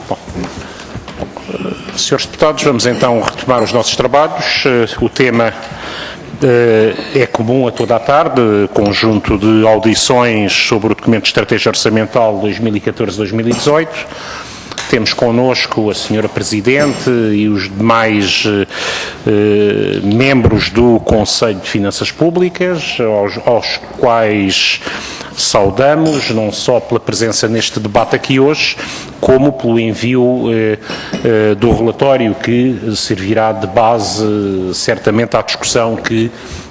Bom, senhores deputados, vamos então retomar os nossos trabalhos. O tema é comum a toda a tarde, conjunto de audições sobre o documento de estratégia orçamental 2014-2018. Temos connosco a senhora Presidente e os demais membros do Conselho de Finanças Públicas, aos quais saudamos, não só pela presença neste debate aqui hoje, como pelo envio do relatório que servirá de base, certamente, à discussão que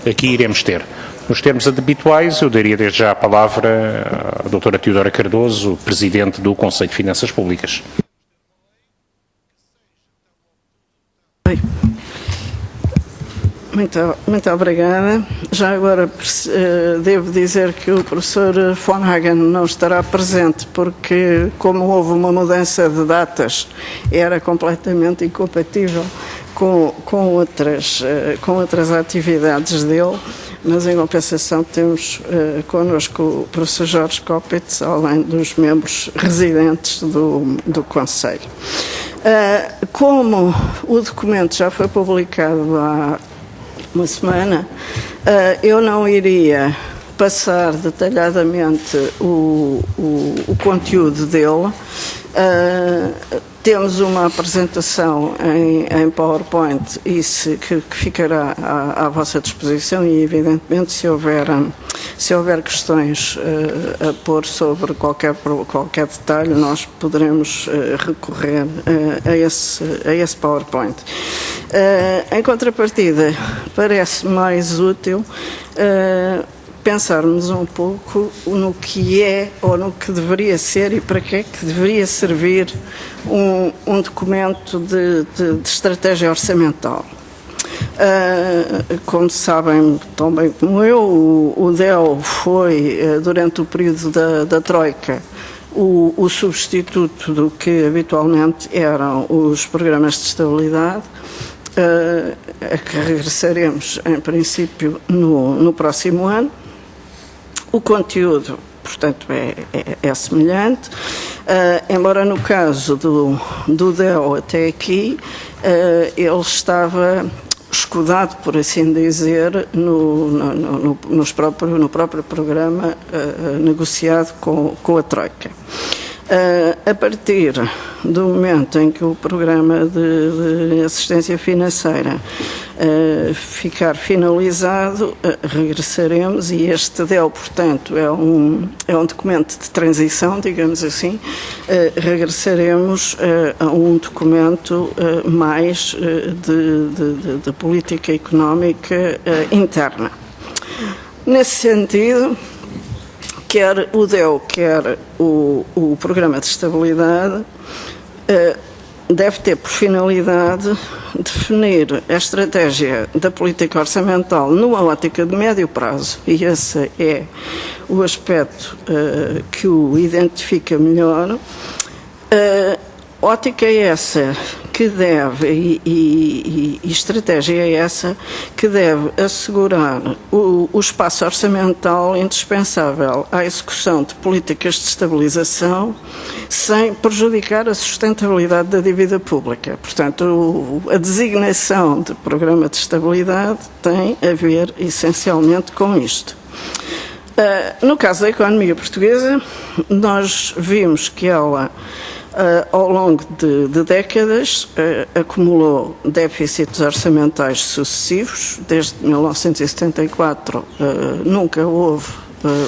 aqui iremos ter. Nos termos habituais, eu daria desde já a palavra à doutora Teodora Cardoso, Presidente do Conselho de Finanças Públicas. Muito obrigada. Já agora devo dizer que o professor von Hagen não estará presente porque, como houve uma mudança de datas, era completamente incompatível com outras atividades dele, mas em compensação temos connosco o professor Jorge Copitz, além dos membros residentes do Conselho. Como o documento já foi publicado há uma semana, eu não iria passar detalhadamente o conteúdo dele. Temos uma apresentação em PowerPoint que ficará à vossa disposição e, evidentemente, se houver questões a pôr sobre qualquer detalhe, nós poderemos recorrer a esse PowerPoint. Em contrapartida, parece mais útil pensarmos um pouco no que é ou no que deveria ser e para que é que deveria servir um documento de estratégia orçamental. Como sabem tão bem como eu, o DEL foi, durante o período da Troika, o substituto do que habitualmente eram os programas de estabilidade, a que regressaremos, em princípio, no próximo ano. O conteúdo, portanto, é semelhante, embora no caso do DEL até aqui, ele estava escudado, por assim dizer, no próprio programa negociado com a Troika. A partir do momento em que o programa de assistência financeira ficar finalizado, regressaremos, e este DEL, portanto, é um documento de transição, digamos assim, regressaremos a um documento mais de política económica interna. Nesse sentido, quer o DEL, quer o Programa de Estabilidade, deve ter por finalidade definir a estratégia da política orçamental numa ótica de médio prazo, e esse é o aspecto que o identifica melhor. Ótica é essa que deve, e estratégia é essa que deve assegurar o espaço orçamental indispensável à execução de políticas de estabilização sem prejudicar a sustentabilidade da dívida pública. Portanto, a designação de programa de estabilidade tem a ver essencialmente com isto. No caso da economia portuguesa, nós vimos que ela, ao longo de décadas, acumulou déficits orçamentais sucessivos. Desde 1974 nunca houve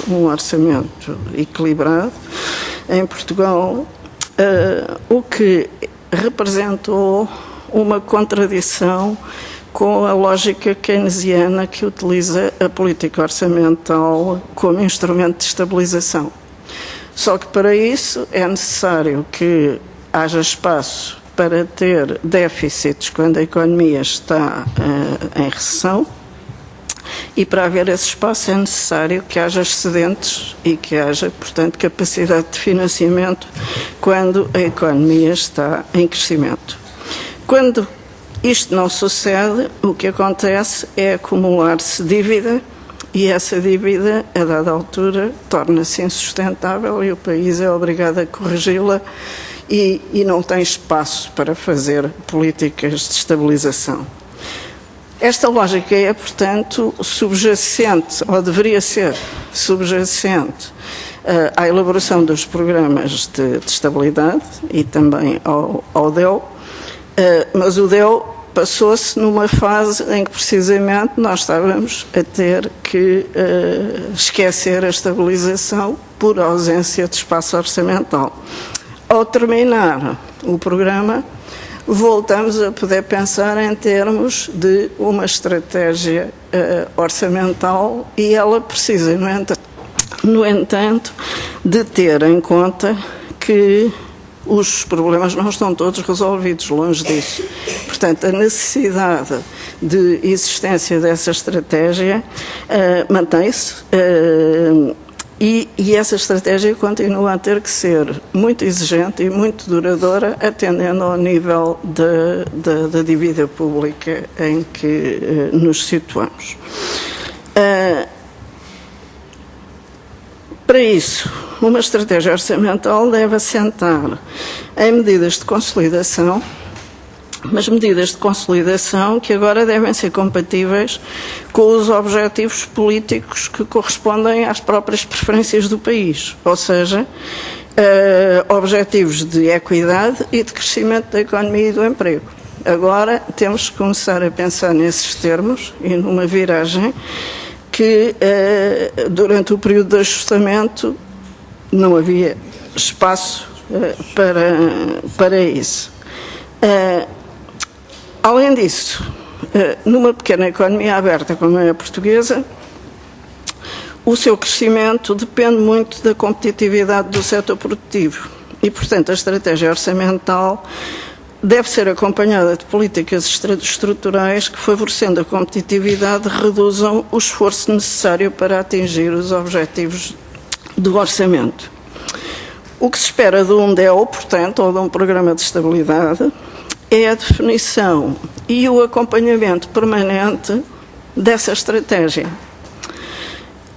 um orçamento equilibrado em Portugal, o que representou uma contradição com a lógica keynesiana que utiliza a política orçamental como instrumento de estabilização. Só que para isso é necessário que haja espaço para ter déficits quando a economia está em recessão, e para haver esse espaço é necessário que haja excedentes e que haja, portanto, capacidade de financiamento quando a economia está em crescimento. Quando isto não sucede, o que acontece é acumular-se dívida, e essa dívida, a dada altura, torna-se insustentável e o país é obrigado a corrigi-la, e não tem espaço para fazer políticas de estabilização. Esta lógica é, portanto, subjacente, ou deveria ser subjacente, à elaboração dos programas de estabilidade e também ao DEU, mas o DEU passou-se numa fase em que precisamente nós estávamos a ter que esquecer a estabilização por ausência de espaço orçamental. Ao terminar o programa, voltamos a poder pensar em termos de uma estratégia orçamental e ela precisa, no entanto, de ter em conta que os problemas não estão todos resolvidos, longe disso. Portanto, a necessidade de existência dessa estratégia mantém-se e essa estratégia continua a ter que ser muito exigente e muito duradoura, atendendo ao nível da dívida pública em que nos situamos. Para isso, uma estratégia orçamental deve assentar em medidas de consolidação, mas medidas de consolidação que agora devem ser compatíveis com os objetivos políticos que correspondem às próprias preferências do país, ou seja, objetivos de equidade e de crescimento da economia e do emprego. Agora temos que começar a pensar nesses termos e numa viragem que durante o período de ajustamento não havia espaço para isso. Além disso, numa pequena economia aberta como é a portuguesa, o seu crescimento depende muito da competitividade do setor produtivo e, portanto, a estratégia orçamental deve ser acompanhada de políticas estruturais que, favorecendo a competitividade, reduzam o esforço necessário para atingir os objetivos do orçamento. O que se espera de um DEU, portanto, ou de um programa de estabilidade, é a definição e o acompanhamento permanente dessa estratégia.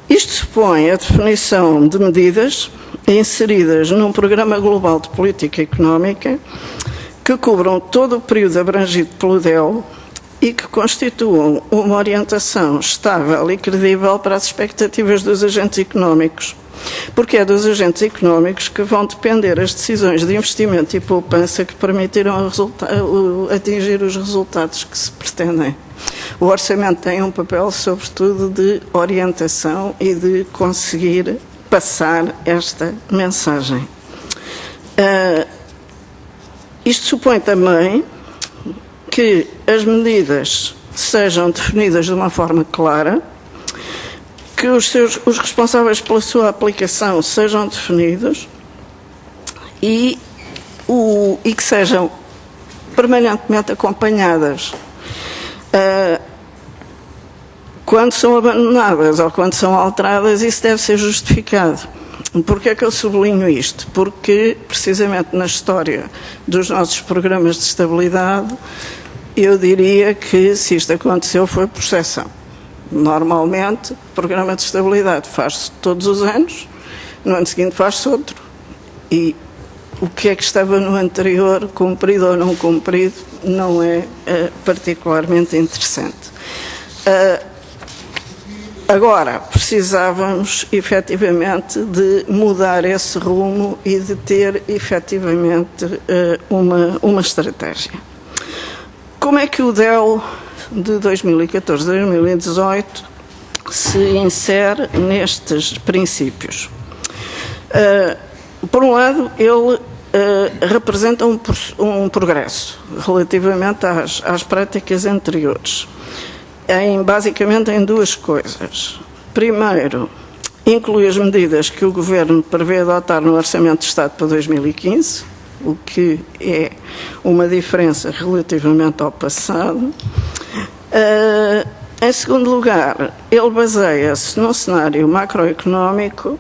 Isto supõe a definição de medidas inseridas num programa global de política económica que cubram todo o período abrangido pelo DEU e que constituam uma orientação estável e credível para as expectativas dos agentes económicos, porque é dos agentes económicos que vão depender as decisões de investimento e poupança que permitirão atingir os resultados que se pretendem. O orçamento tem um papel, sobretudo, de orientação e de conseguir passar esta mensagem. Isto supõe também que as medidas sejam definidas de uma forma clara, que os responsáveis pela sua aplicação sejam definidos e que sejam permanentemente acompanhadas. Quando são abandonadas ou quando são alteradas, isso deve ser justificado. Porquê é que eu sublinho isto? Porque, precisamente na história dos nossos programas de estabilidade, eu diria que se isto aconteceu foi por exceção. Normalmente, o programa de estabilidade faz-se todos os anos, no ano seguinte faz-se outro. E o que é que estava no anterior, cumprido ou não cumprido, não é particularmente interessante. Agora, precisávamos efetivamente de mudar esse rumo e de ter efetivamente uma estratégia. Como é que o DEU de 2014-2018 se insere nestes princípios? Por um lado, ele representa um progresso relativamente às práticas anteriores, basicamente em duas coisas. Primeiro, inclui as medidas que o Governo prevê adotar no Orçamento de Estado para 2015, o que é uma diferença relativamente ao passado. Em segundo lugar, ele baseia-se num cenário macroeconómico,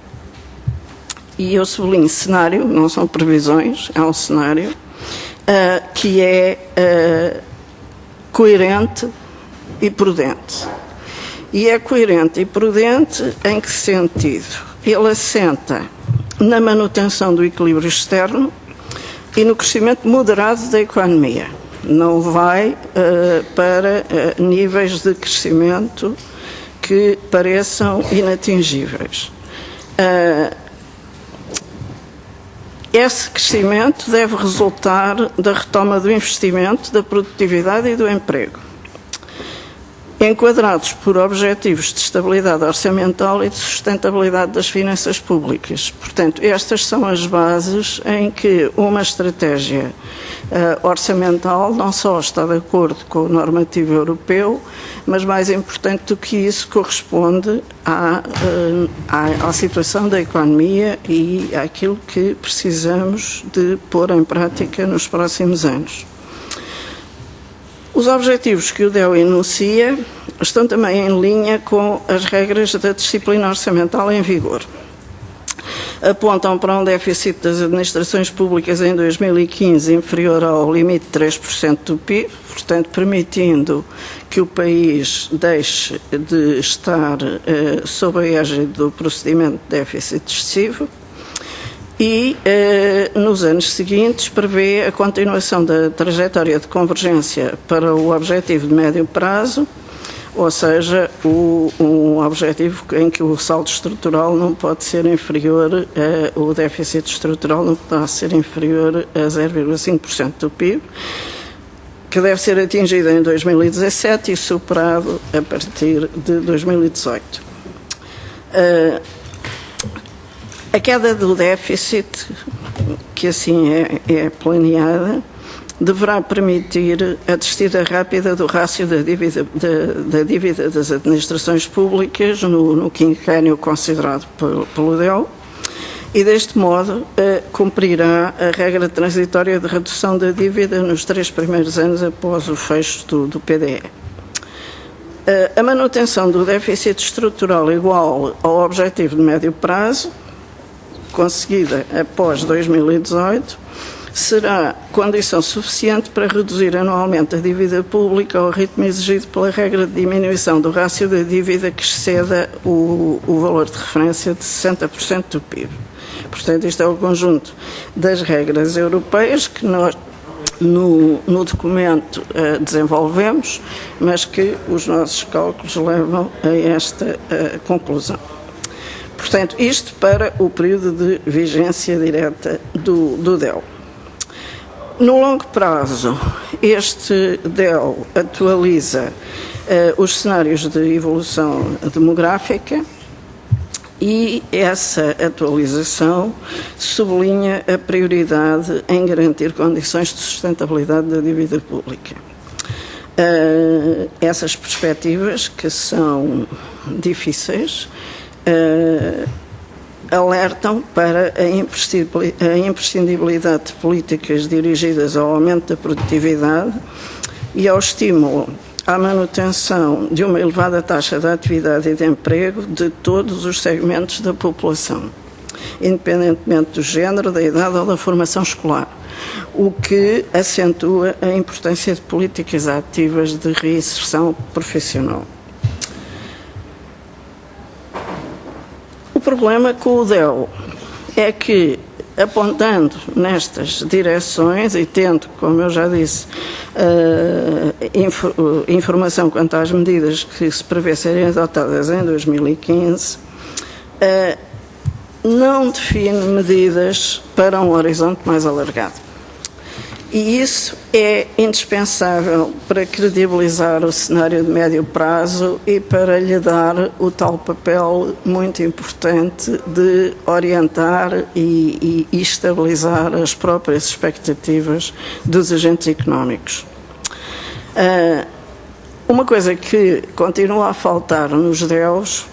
e eu sublinho cenário, não são previsões, é um cenário, que é coerente e prudente. E é coerente e prudente em que sentido? Ele assenta na manutenção do equilíbrio externo, e no crescimento moderado da economia. Não vai para níveis de crescimento que pareçam inatingíveis. Esse crescimento deve resultar da retoma do investimento, da produtividade e do emprego, enquadrados por objetivos de estabilidade orçamental e de sustentabilidade das finanças públicas. Portanto, estas são as bases em que uma estratégia orçamental não só está de acordo com o normativo europeu, mas mais importante do que isso, corresponde à situação da economia e àquilo que precisamos de pôr em prática nos próximos anos. Os objetivos que o DEO enuncia estão também em linha com as regras da disciplina orçamental em vigor. Apontam para um déficit das administrações públicas em 2015 inferior ao limite de 3% do PIB, portanto, permitindo que o país deixe de estar sob a égide do procedimento de déficit excessivo. E, nos anos seguintes, prevê a continuação da trajetória de para o objetivo de médio prazo, ou seja, um objetivo em que o saldo estrutural não pode ser inferior, o déficit estrutural não pode ser inferior a 0,5% do PIB, que deve ser atingido em 2017 e superado a partir de 2018. A queda do déficit, que assim é planeada, deverá permitir a descida rápida do rácio da dívida das administrações públicas no quinquênio considerado pelo DEO e, deste modo, cumprirá a regra transitória de redução da dívida nos 3 primeiros anos após o fecho do PDE. A manutenção do déficit estrutural igual ao objetivo de médio prazo, conseguida após 2018, será condição suficiente para reduzir anualmente a dívida pública ao ritmo exigido pela regra de diminuição do rácio da dívida que exceda o valor de referência de 60% do PIB. Portanto, isto é o conjunto das regras europeias que nós no documento desenvolvemos, mas que os nossos cálculos levam a esta conclusão. Portanto, isto para o período de vigência direta do DEO. No longo prazo, este DEO atualiza os cenários de evolução demográfica e essa atualização sublinha a prioridade em garantir condições de sustentabilidade da dívida pública. Essas perspectivas, que são difíceis, alertam para a imprescindibilidade de políticas dirigidas ao aumento da produtividade e ao estímulo à manutenção de uma elevada taxa de atividade e de emprego de todos os segmentos da população, independentemente do género, da idade ou da formação escolar, o que acentua a importância de políticas ativas de reinserção profissional. O problema com o DEO é que, apontando nestas direções e tendo, como eu já disse, informação quanto às medidas que se prevê serem adotadas em 2015, não define medidas para um horizonte mais alargado. E isso é indispensável para credibilizar o cenário de médio prazo e para lhe dar o tal papel muito importante de orientar e estabilizar as próprias expectativas dos agentes económicos. Uma coisa que continua a faltar nos DEOs,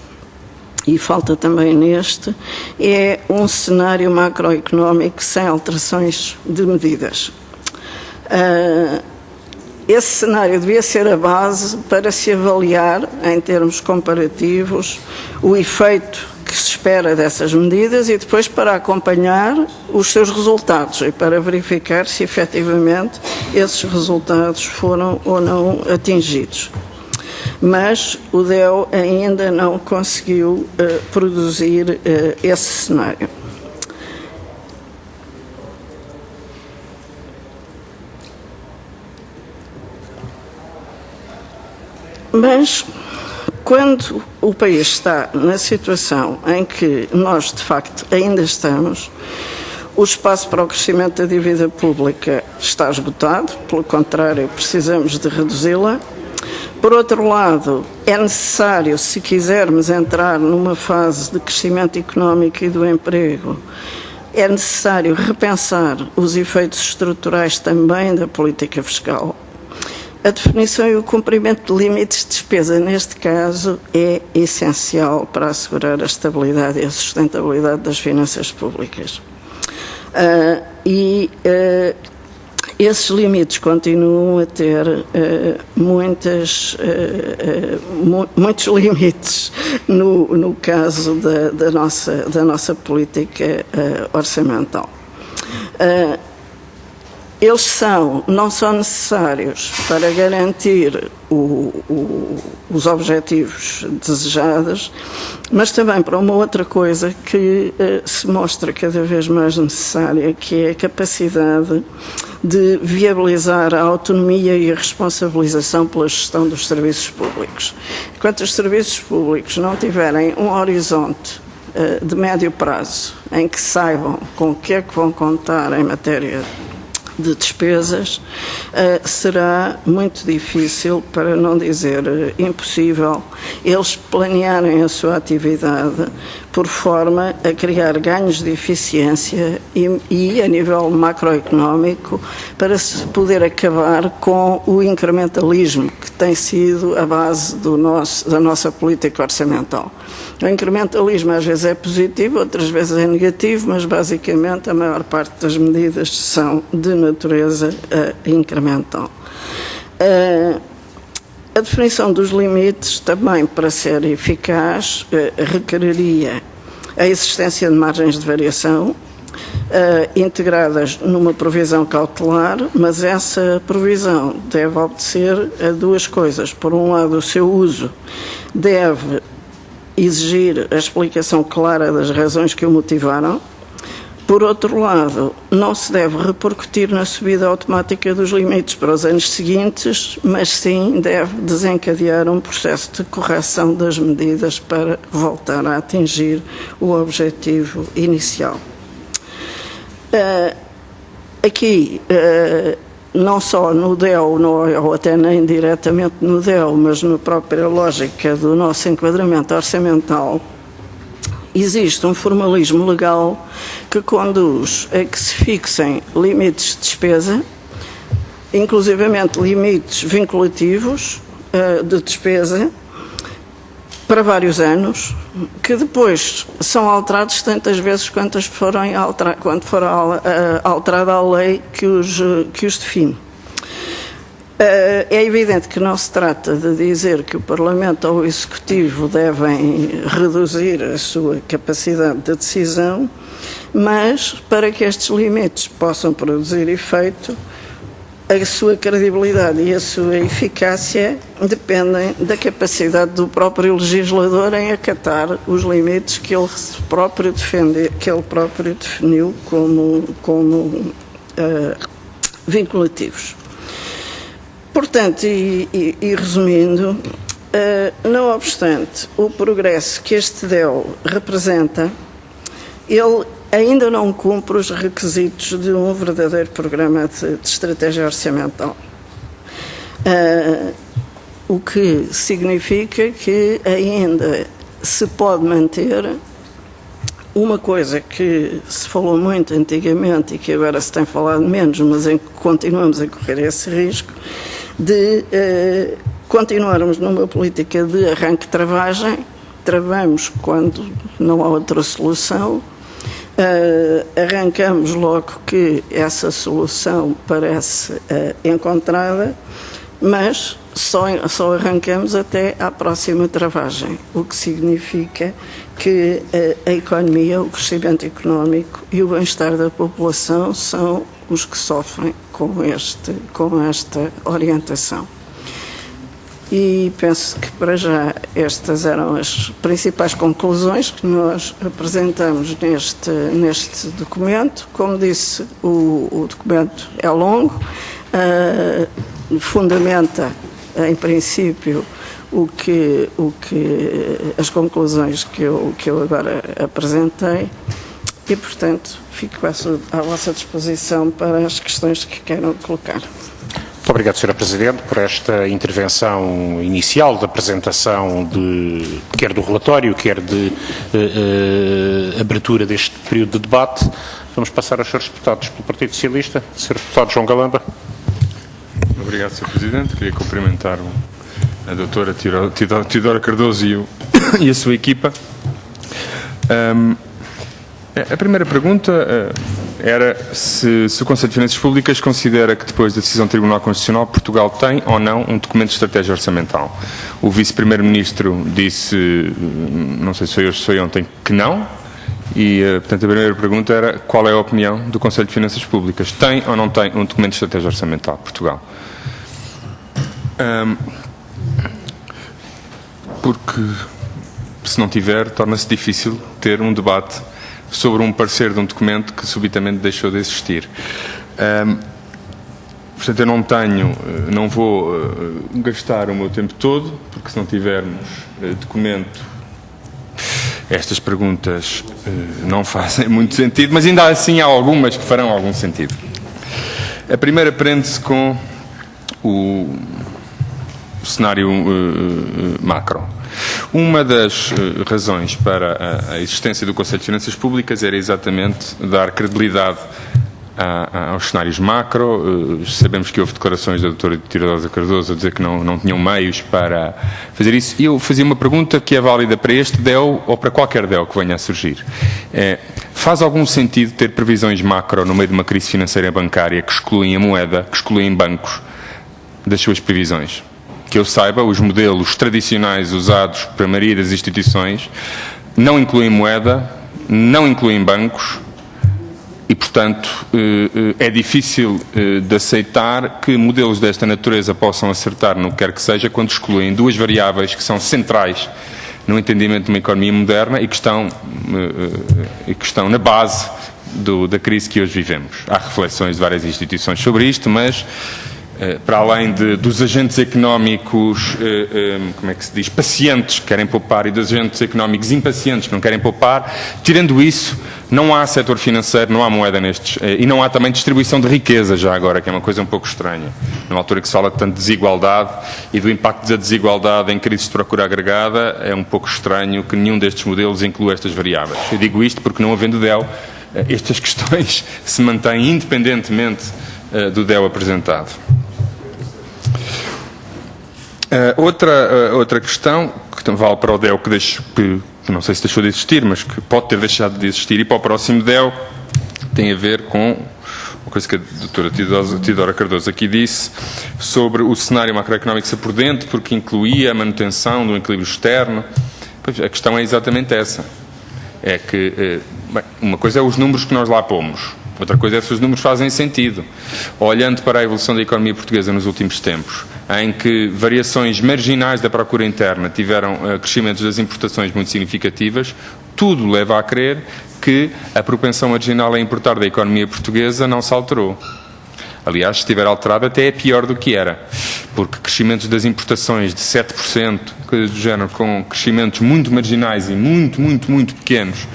e falta também neste, é um cenário macroeconómico sem alterações de medidas. Esse cenário devia ser a base para se avaliar, em termos comparativos, o efeito que se espera dessas medidas e depois para acompanhar os seus resultados e para verificar se efetivamente esses resultados foram ou não atingidos. Mas o DEO ainda não conseguiu produzir esse cenário. Mas, quando o país está na situação em que nós, de facto, ainda estamos, o espaço para o crescimento da dívida pública está esgotado, pelo contrário, precisamos de reduzi-la. Por outro lado, é necessário, se quisermos entrar numa fase de crescimento económico e do emprego, é necessário repensar os efeitos estruturais também da política fiscal. A definição e o cumprimento de limites de despesa, neste caso, é essencial para assegurar a estabilidade e a sustentabilidade das finanças públicas. Esses limites continuam a ter muitos limites no caso da nossa política orçamental. Eles não são necessários para garantir os objetivos desejados, mas também para uma outra coisa que se mostra cada vez mais necessária, que é a capacidade de viabilizar a autonomia e a responsabilização pela gestão dos serviços públicos. Enquanto os serviços públicos não tiverem um horizonte de médio prazo em que saibam com o que é que vão contar em matéria de despesas, será muito difícil, para não dizer impossível, eles planearem a sua atividade por forma a criar ganhos de eficiência e a nível macroeconómico, para se poder acabar com o incrementalismo que tem sido a base da nossa política orçamental. O incrementalismo às vezes é positivo, outras vezes é negativo, mas basicamente a maior parte das medidas são de natureza incremental. A definição dos limites também, para ser eficaz, requeriria a existência de margens de variação integradas numa provisão cautelar, mas essa provisão deve obedecer a duas coisas. Por um lado, o seu uso deve exigir a explicação clara das razões que o motivaram. Por outro lado, não se deve repercutir na subida automática dos limites para os anos seguintes, mas sim deve desencadear um processo de correção das medidas para voltar a atingir o objetivo inicial. Aqui, não só no DEL, ou até nem diretamente no DEL, mas na própria lógica do nosso enquadramento orçamental, existe um formalismo legal que conduz a que se fixem limites de despesa, inclusivamente limites vinculativos de despesa, para vários anos, que depois são alterados tantas vezes quando for alterada a lei que os define. É evidente que não se trata de dizer que o Parlamento ou o Executivo devem reduzir a sua capacidade de decisão, mas para que estes limites possam produzir efeito, a sua credibilidade e a sua eficácia dependem da capacidade do próprio legislador em acatar os limites que ele próprio definiu como vinculativos. Portanto, e resumindo, não obstante o progresso que este DEL representa, ele ainda não cumpre os requisitos de um verdadeiro programa de estratégia orçamental. O que significa que ainda se pode manter uma coisa que se falou muito antigamente e que agora se tem falado menos, mas em que continuamos a correr esse risco, de continuarmos numa política de arranque-travagem. Travamos quando não há outra solução, arrancamos logo que essa solução parece encontrada, mas só arrancamos até à próxima travagem, o que significa que a economia, o crescimento económico e o bem-estar da população são os que sofrem com esta orientação. E penso que, para já, estas eram as principais conclusões que nós apresentamos neste documento. Como disse, o documento é longo, fundamenta, em princípio, as conclusões que eu agora apresentei e, portanto, fico à vossa disposição para as questões que queiram colocar. Muito obrigado, Sra. Presidente, por esta intervenção inicial da apresentação quer do relatório, quer de abertura deste período de debate. Vamos passar aos senhores deputados pelo Partido Socialista. Sr. Deputado João Galamba. Obrigado, Sr. Presidente. Queria cumprimentar a doutora Teodora Cardoso e a sua equipa. A primeira pergunta era se o Conselho de Finanças Públicas considera que depois da decisão do Tribunal Constitucional Portugal tem ou não um documento de estratégia orçamental. O Vice-Primeiro-Ministro disse, não sei se foi hoje ou foi ontem, que não. E, portanto, a primeira pergunta era qual é a opinião do Conselho de Finanças Públicas. Tem ou não tem um documento de estratégia orçamental Portugal? Porque, se não tiver, torna-se difícil ter um debate sobre um parecer de um documento que subitamente deixou de existir. Portanto, eu não vou gastar o meu tempo todo, porque se não tivermos documento, estas perguntas não fazem muito sentido, mas ainda assim há algumas que farão algum sentido. A primeira prende-se com o cenário macro. Uma das razões para a existência do Conselho de Finanças Públicas era exatamente dar credibilidade aos cenários macro. Sabemos que houve declarações da doutora Teodora Cardoso a dizer que não tinham meios para fazer isso. E eu fazia uma pergunta que é válida para este DEO ou para qualquer DEO que venha a surgir. Faz algum sentido ter previsões macro no meio de uma crise financeira bancária que excluem a moeda, que excluem bancos das suas previsões? Que eu saiba, os modelos tradicionais usados para a maioria das instituições não incluem moeda, não incluem bancos e, portanto, é difícil de aceitar que modelos desta natureza possam acertar no que quer que seja quando excluem duas variáveis que são centrais no entendimento de uma economia moderna e que estão na base da crise que hoje vivemos. Há reflexões de várias instituições sobre isto, mas para além dos agentes económicos, como é que se diz, pacientes que querem poupar e dos agentes económicos impacientes que não querem poupar, tirando isso, não há setor financeiro, não há moeda nestes, e não há também distribuição de riqueza já agora, que é uma coisa um pouco estranha. Numa altura que se fala tanto de desigualdade e do impacto da desigualdade em crises de procura agregada, é um pouco estranho que nenhum destes modelos inclua estas variáveis. Eu digo isto porque, não havendo DEO, estas questões se mantêm independentemente do DEO apresentado. Outra questão, que vale para o DEO que não sei se deixou de existir, mas que pode ter deixado de existir, e para o próximo DEO, tem a ver com uma coisa que a doutora Teodora Cardoso aqui disse, sobre o cenário macroeconómico ser prudente, porque incluía a manutenção do equilíbrio externo. Pois, a questão é exatamente essa. É que, uma coisa é os números que nós lá pomos. Outra coisa é se os números fazem sentido. Olhando para a evolução da economia portuguesa nos últimos tempos, em que variações marginais da procura interna tiveram crescimentos das importações muito significativas, tudo leva a crer que a propensão marginal a importar da economia portuguesa não se alterou. Aliás, se estiver alterado, até é pior do que era, porque crescimentos das importações de 7%, coisas do género, com crescimentos muito marginais e muito pequenos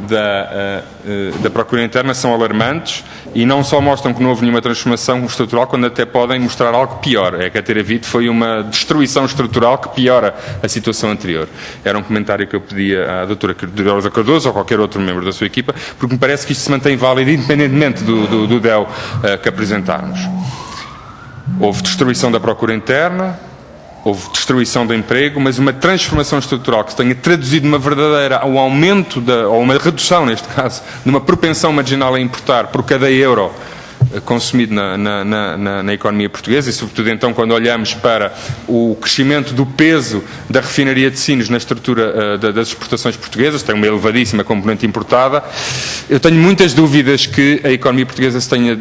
da procura interna são alarmantes e não só mostram que não houve nenhuma transformação estrutural, quando até podem mostrar algo pior. É que a ter havido foi uma destruição estrutural que piora a situação anterior. Era um comentário que eu pedia à doutora Teodora Cardoso ou qualquer outro membro da sua equipa, porque me parece que isto se mantém válido independentemente do DEO que apresentarmos. Houve destruição da procura interna, houve destruição do emprego, mas uma transformação estrutural que se tenha traduzido numa verdadeira, um aumento, ou uma redução, neste caso, de uma propensão marginal a importar por cada euro consumido na economia portuguesa, e sobretudo então quando olhamos para o crescimento do peso da refinaria de Sines na estrutura das exportações portuguesas, tem uma elevadíssima componente importada. Eu tenho muitas dúvidas que a economia portuguesa se tenha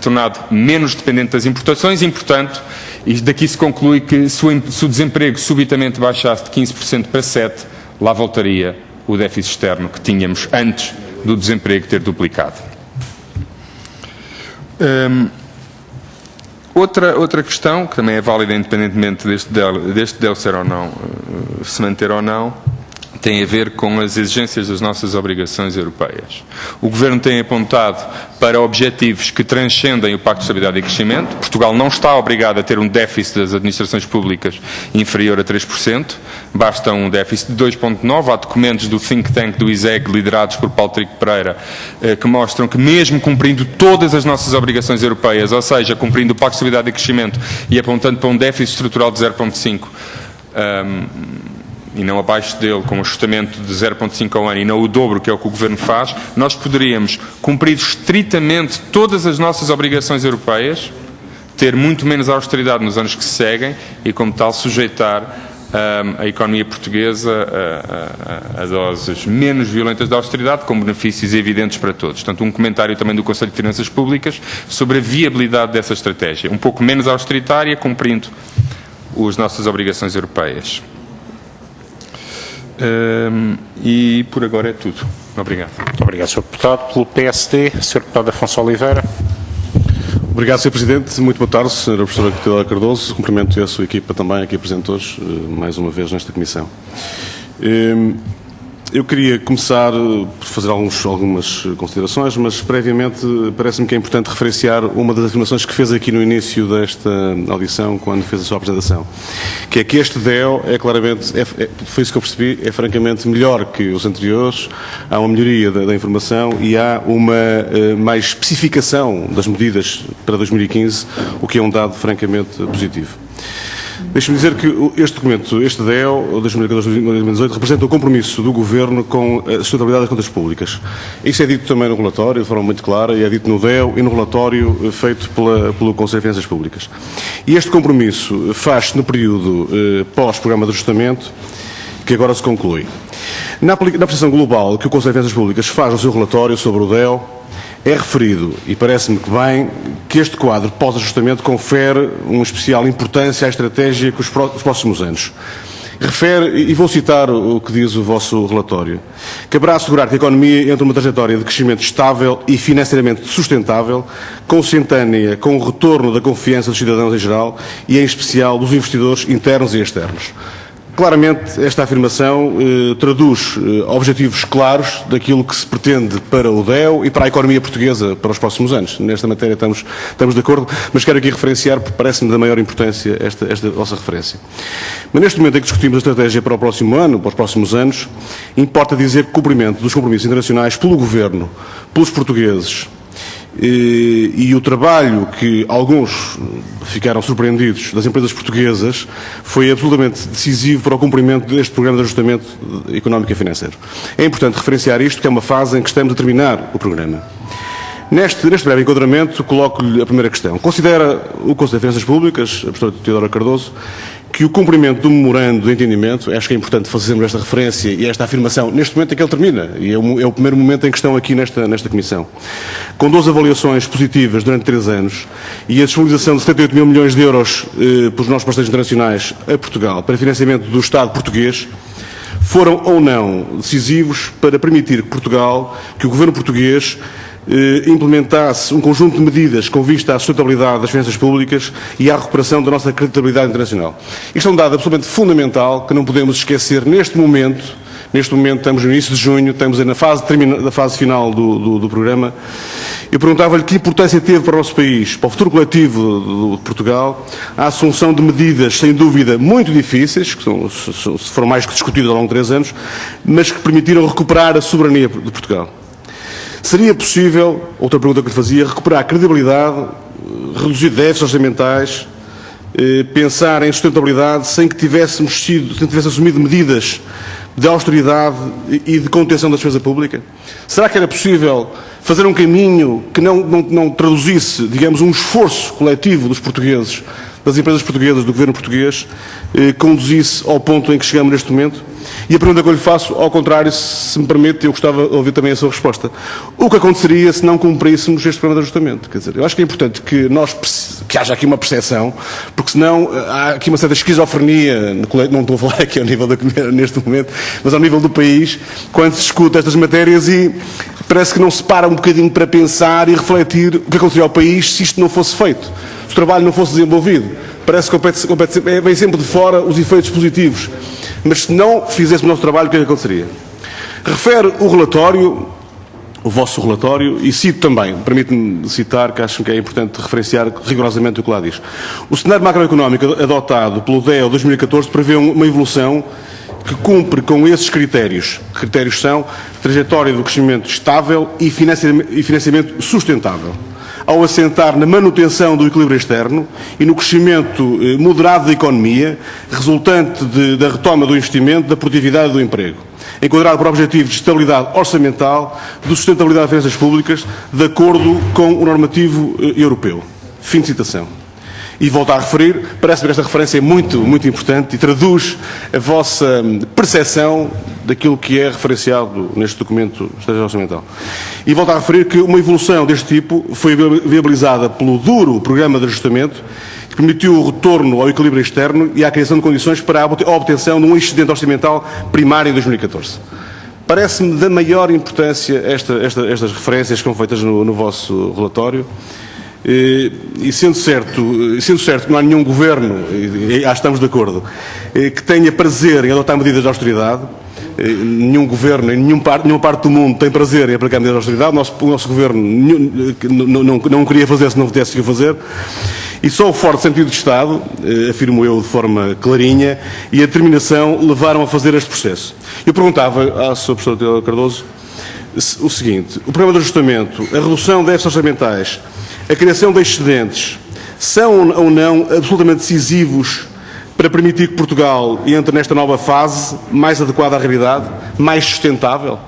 tornado menos dependente das importações e, portanto, e daqui se conclui que se o desemprego subitamente baixasse de 15% para 7%, lá voltaria o déficit externo que tínhamos antes do desemprego ter duplicado. Outra questão, que também é válida independentemente deste DEL ser ou não, se manter ou não, tem a ver com as exigências das nossas obrigações europeias. O Governo tem apontado para objetivos que transcendem o Pacto de Estabilidade e Crescimento. Portugal não está obrigado a ter um déficit das administrações públicas inferior a 3%, basta um déficit de 2,9%. Há documentos do think tank do ISEG, liderados por Paulo Trigo Pereira, que mostram que mesmo cumprindo todas as nossas obrigações europeias, ou seja, cumprindo o Pacto de Estabilidade e Crescimento e apontando para um déficit estrutural de 0,5%, e não abaixo dele, com um ajustamento de 0,5 ao ano e não o dobro, que é o que o Governo faz, nós poderíamos cumprir estritamente todas as nossas obrigações europeias, ter muito menos austeridade nos anos que se seguem e, como tal, sujeitar a economia portuguesa a doses menos violentas de austeridade, com benefícios evidentes para todos. Portanto, um comentário também do Conselho de Finanças Públicas sobre a viabilidade dessa estratégia, um pouco menos austeritária, cumprindo as nossas obrigações europeias. E por agora é tudo. Obrigado. Muito obrigado, Sr. Deputado. Pelo PSD, Sr. Deputado Afonso Oliveira. Obrigado, Sr. Presidente. Muito boa tarde, Sra. Professora Cristina Cardoso. Cumprimento a sua equipa também, aqui presente hoje, mais uma vez nesta comissão. Eu queria começar por fazer algumas considerações, mas previamente parece-me que é importante referenciar uma das afirmações que fez aqui no início desta audição, quando fez a sua apresentação, que é que este DEO é claramente, foi isso que eu percebi, é francamente melhor que os anteriores, há uma melhoria da informação e há uma mais especificação das medidas para 2015, o que é um dado francamente positivo. Deixe-me dizer que este documento, este DEO, 2014-2018, representa o compromisso do Governo com a sustentabilidade das contas públicas. Isso é dito também no relatório, de forma muito clara, e é dito no DEO e no relatório feito pelo Conselho de Finanças Públicas. E este compromisso faz-se no período pós-programa de ajustamento, que agora se conclui. Na apreciação global que o Conselho de Finanças Públicas faz no seu relatório sobre o DEO, é referido, e parece-me que bem, que este quadro pós-ajustamento confere uma especial importância à estratégia com os próximos anos. Refere, e vou citar o que diz o vosso relatório, caberá assegurar que a economia entre uma trajetória de crescimento estável e financeiramente sustentável, consentânea com o retorno da confiança dos cidadãos em geral e, em especial, dos investidores internos e externos. Claramente, esta afirmação traduz objetivos claros daquilo que se pretende para o DEO e para a economia portuguesa para os próximos anos. Nesta matéria estamos de acordo, mas quero aqui referenciar, porque parece-me da maior importância esta vossa referência. Mas neste momento em que discutimos a estratégia para o próximo ano, para os próximos anos, importa dizer que o cumprimento dos compromissos internacionais pelo Governo, pelos portugueses, e o trabalho que alguns ficaram surpreendidos das empresas portuguesas foi absolutamente decisivo para o cumprimento deste programa de ajustamento económico e financeiro. É importante referenciar isto, que é uma fase em que estamos a terminar o programa. Neste breve enquadramento, coloco-lhe a primeira questão. Considera o Conselho de Finanças Públicas, a professora Teodora Cardoso, que o cumprimento do memorando de entendimento, acho que é importante fazermos esta referência e esta afirmação, neste momento em que ele termina, e é o primeiro momento em que estão aqui nesta Comissão, com 12 avaliações positivas durante 3 anos e a disponibilização de 78 mil milhões de euros pelos nossos parceiros internacionais a Portugal para financiamento do Estado português, foram ou não decisivos para permitir que o Governo português implementasse um conjunto de medidas com vista à sustentabilidade das finanças públicas e à recuperação da nossa credibilidade internacional. Isto é um dado absolutamente fundamental que não podemos esquecer neste momento. Neste momento estamos no início de junho, estamos na fase final do programa. Eu perguntava-lhe que importância teve para o nosso país, para o futuro coletivo de Portugal, a assunção de medidas, sem dúvida, muito difíceis, que foram mais que discutidas ao longo de 3 anos, mas que permitiram recuperar a soberania de Portugal. Seria possível, outra pergunta que lhe fazia, recuperar a credibilidade, reduzir déficits orçamentais, pensar em sustentabilidade sem que tivéssemos assumido medidas de austeridade e de contenção da despesa pública? Será que era possível fazer um caminho que não traduzisse, digamos, um esforço coletivo dos portugueses, das empresas portuguesas, do governo português, conduzisse ao ponto em que chegamos neste momento? E a pergunta que eu lhe faço, ao contrário, se me permite, eu gostava de ouvir também a sua resposta. O que aconteceria se não cumpríssemos este programa de ajustamento? Quer dizer, eu acho que é importante que haja aqui uma percepção, porque senão há aqui uma certa esquizofrenia, não estou a falar aqui ao nível neste momento, mas ao nível do país, quando se discute estas matérias e parece que não se para um bocadinho para pensar e refletir o que aconteceria ao país se isto não fosse feito. se o trabalho não fosse desenvolvido, parece que vem sempre de fora os efeitos positivos. Mas se não fizéssemos o nosso trabalho, o que é que aconteceria? Refere o relatório, o vosso relatório, e cito também, permite-me citar, que acho que é importante referenciar rigorosamente o que lá diz. O cenário macroeconómico adotado pelo DEO 2014 prevê uma evolução que cumpre com esses critérios. Que critérios são trajetória do crescimento estável e financiamento sustentável, ao assentar na manutenção do equilíbrio externo e no crescimento moderado da economia, resultante da retoma do investimento, da produtividade e do emprego, enquadrado por objetivos de estabilidade orçamental, de sustentabilidade das finanças públicas, de acordo com o normativo europeu. Fim de citação. E volto a referir, parece-me que esta referência é muito, muito importante e traduz a vossa percepção daquilo que é referenciado neste documento estratégico orçamental. E volto a referir que uma evolução deste tipo foi viabilizada pelo duro programa de ajustamento, que permitiu o retorno ao equilíbrio externo e à criação de condições para a obtenção de um excedente orçamental primário em 2014. Parece-me da maior importância estas referências que são feitas no vosso relatório. E sendo certo que não há nenhum governo, e estamos de acordo, que tenha prazer em adotar medidas de austeridade, nenhum governo em nenhuma parte do mundo tem prazer em aplicar medidas de austeridade, o nosso governo não queria fazer se não tivesse que fazer, e só o forte sentido de Estado, afirmo eu de forma clarinha, e a determinação levaram a fazer este processo. Eu perguntava à Sra. Professora Teodora Cardoso o seguinte: o programa de ajustamento, a redução de déficits orçamentais, a criação de excedentes, são ou não absolutamente decisivos para permitir que Portugal entre nesta nova fase mais adequada à realidade, mais sustentável?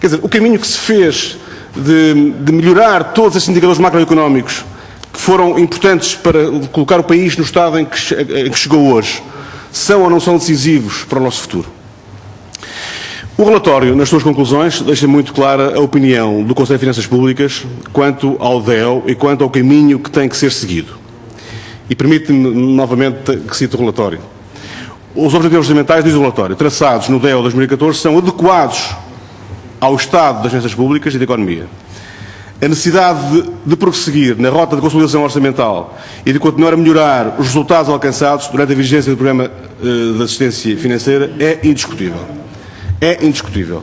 Quer dizer, o caminho que se fez de melhorar todos estes indicadores macroeconómicos que foram importantes para colocar o país no estado em que chegou hoje, são ou não são decisivos para o nosso futuro? O relatório, nas suas conclusões, deixa muito clara a opinião do Conselho de Finanças Públicas quanto ao DEO e quanto ao caminho que tem que ser seguido. E permite-me novamente que cite o relatório. Os objetivos orçamentais, diz o relatório, traçados no DEO 2014, são adequados ao estado das finanças públicas e da economia. A necessidade de prosseguir na rota de consolidação orçamental e de continuar a melhorar os resultados alcançados durante a vigência do programa de assistência financeira é indiscutível. É indiscutível.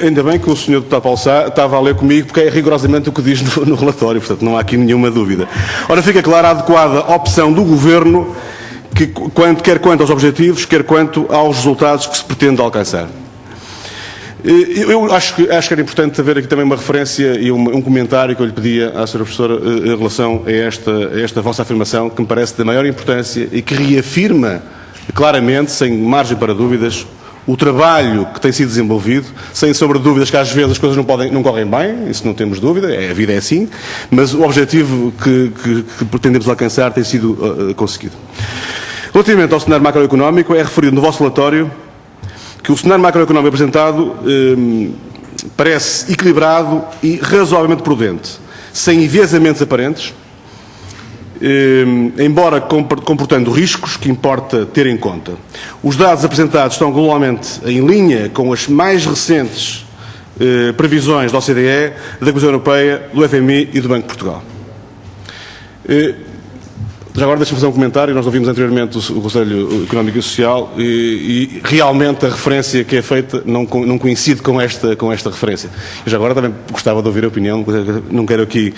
Ainda bem que o Sr. Deputado Paulo Sá estava a ler comigo, porque é rigorosamente o que diz no relatório, portanto não há aqui nenhuma dúvida. Ora, fica clara a adequada opção do Governo, quer quanto aos objetivos, quer quanto aos resultados que se pretende alcançar. Eu acho que era importante haver aqui também uma referência e um comentário que eu lhe pedia à Sra. Professora em relação a esta vossa afirmação, que me parece da maior importância e que reafirma claramente, sem margem para dúvidas, o trabalho que tem sido desenvolvido, sem sombra de dúvidas que às vezes as coisas não correm bem, isso não temos dúvida, a vida é assim, mas o objetivo que pretendemos alcançar tem sido conseguido. Relativamente ao cenário macroeconómico, é referido no vosso relatório que o cenário macroeconómico apresentado parece equilibrado e razoavelmente prudente, sem enviesamentos aparentes, embora comportando riscos que importa ter em conta. Os dados apresentados estão globalmente em linha com as mais recentes previsões da OCDE, da Comissão Europeia, do FMI e do Banco de Portugal. Já agora deixe-me fazer um comentário. Nós ouvimos anteriormente o Conselho Económico e Social e realmente a referência que é feita não coincide com esta referência. Eu já agora também gostava de ouvir a opinião, não quero aqui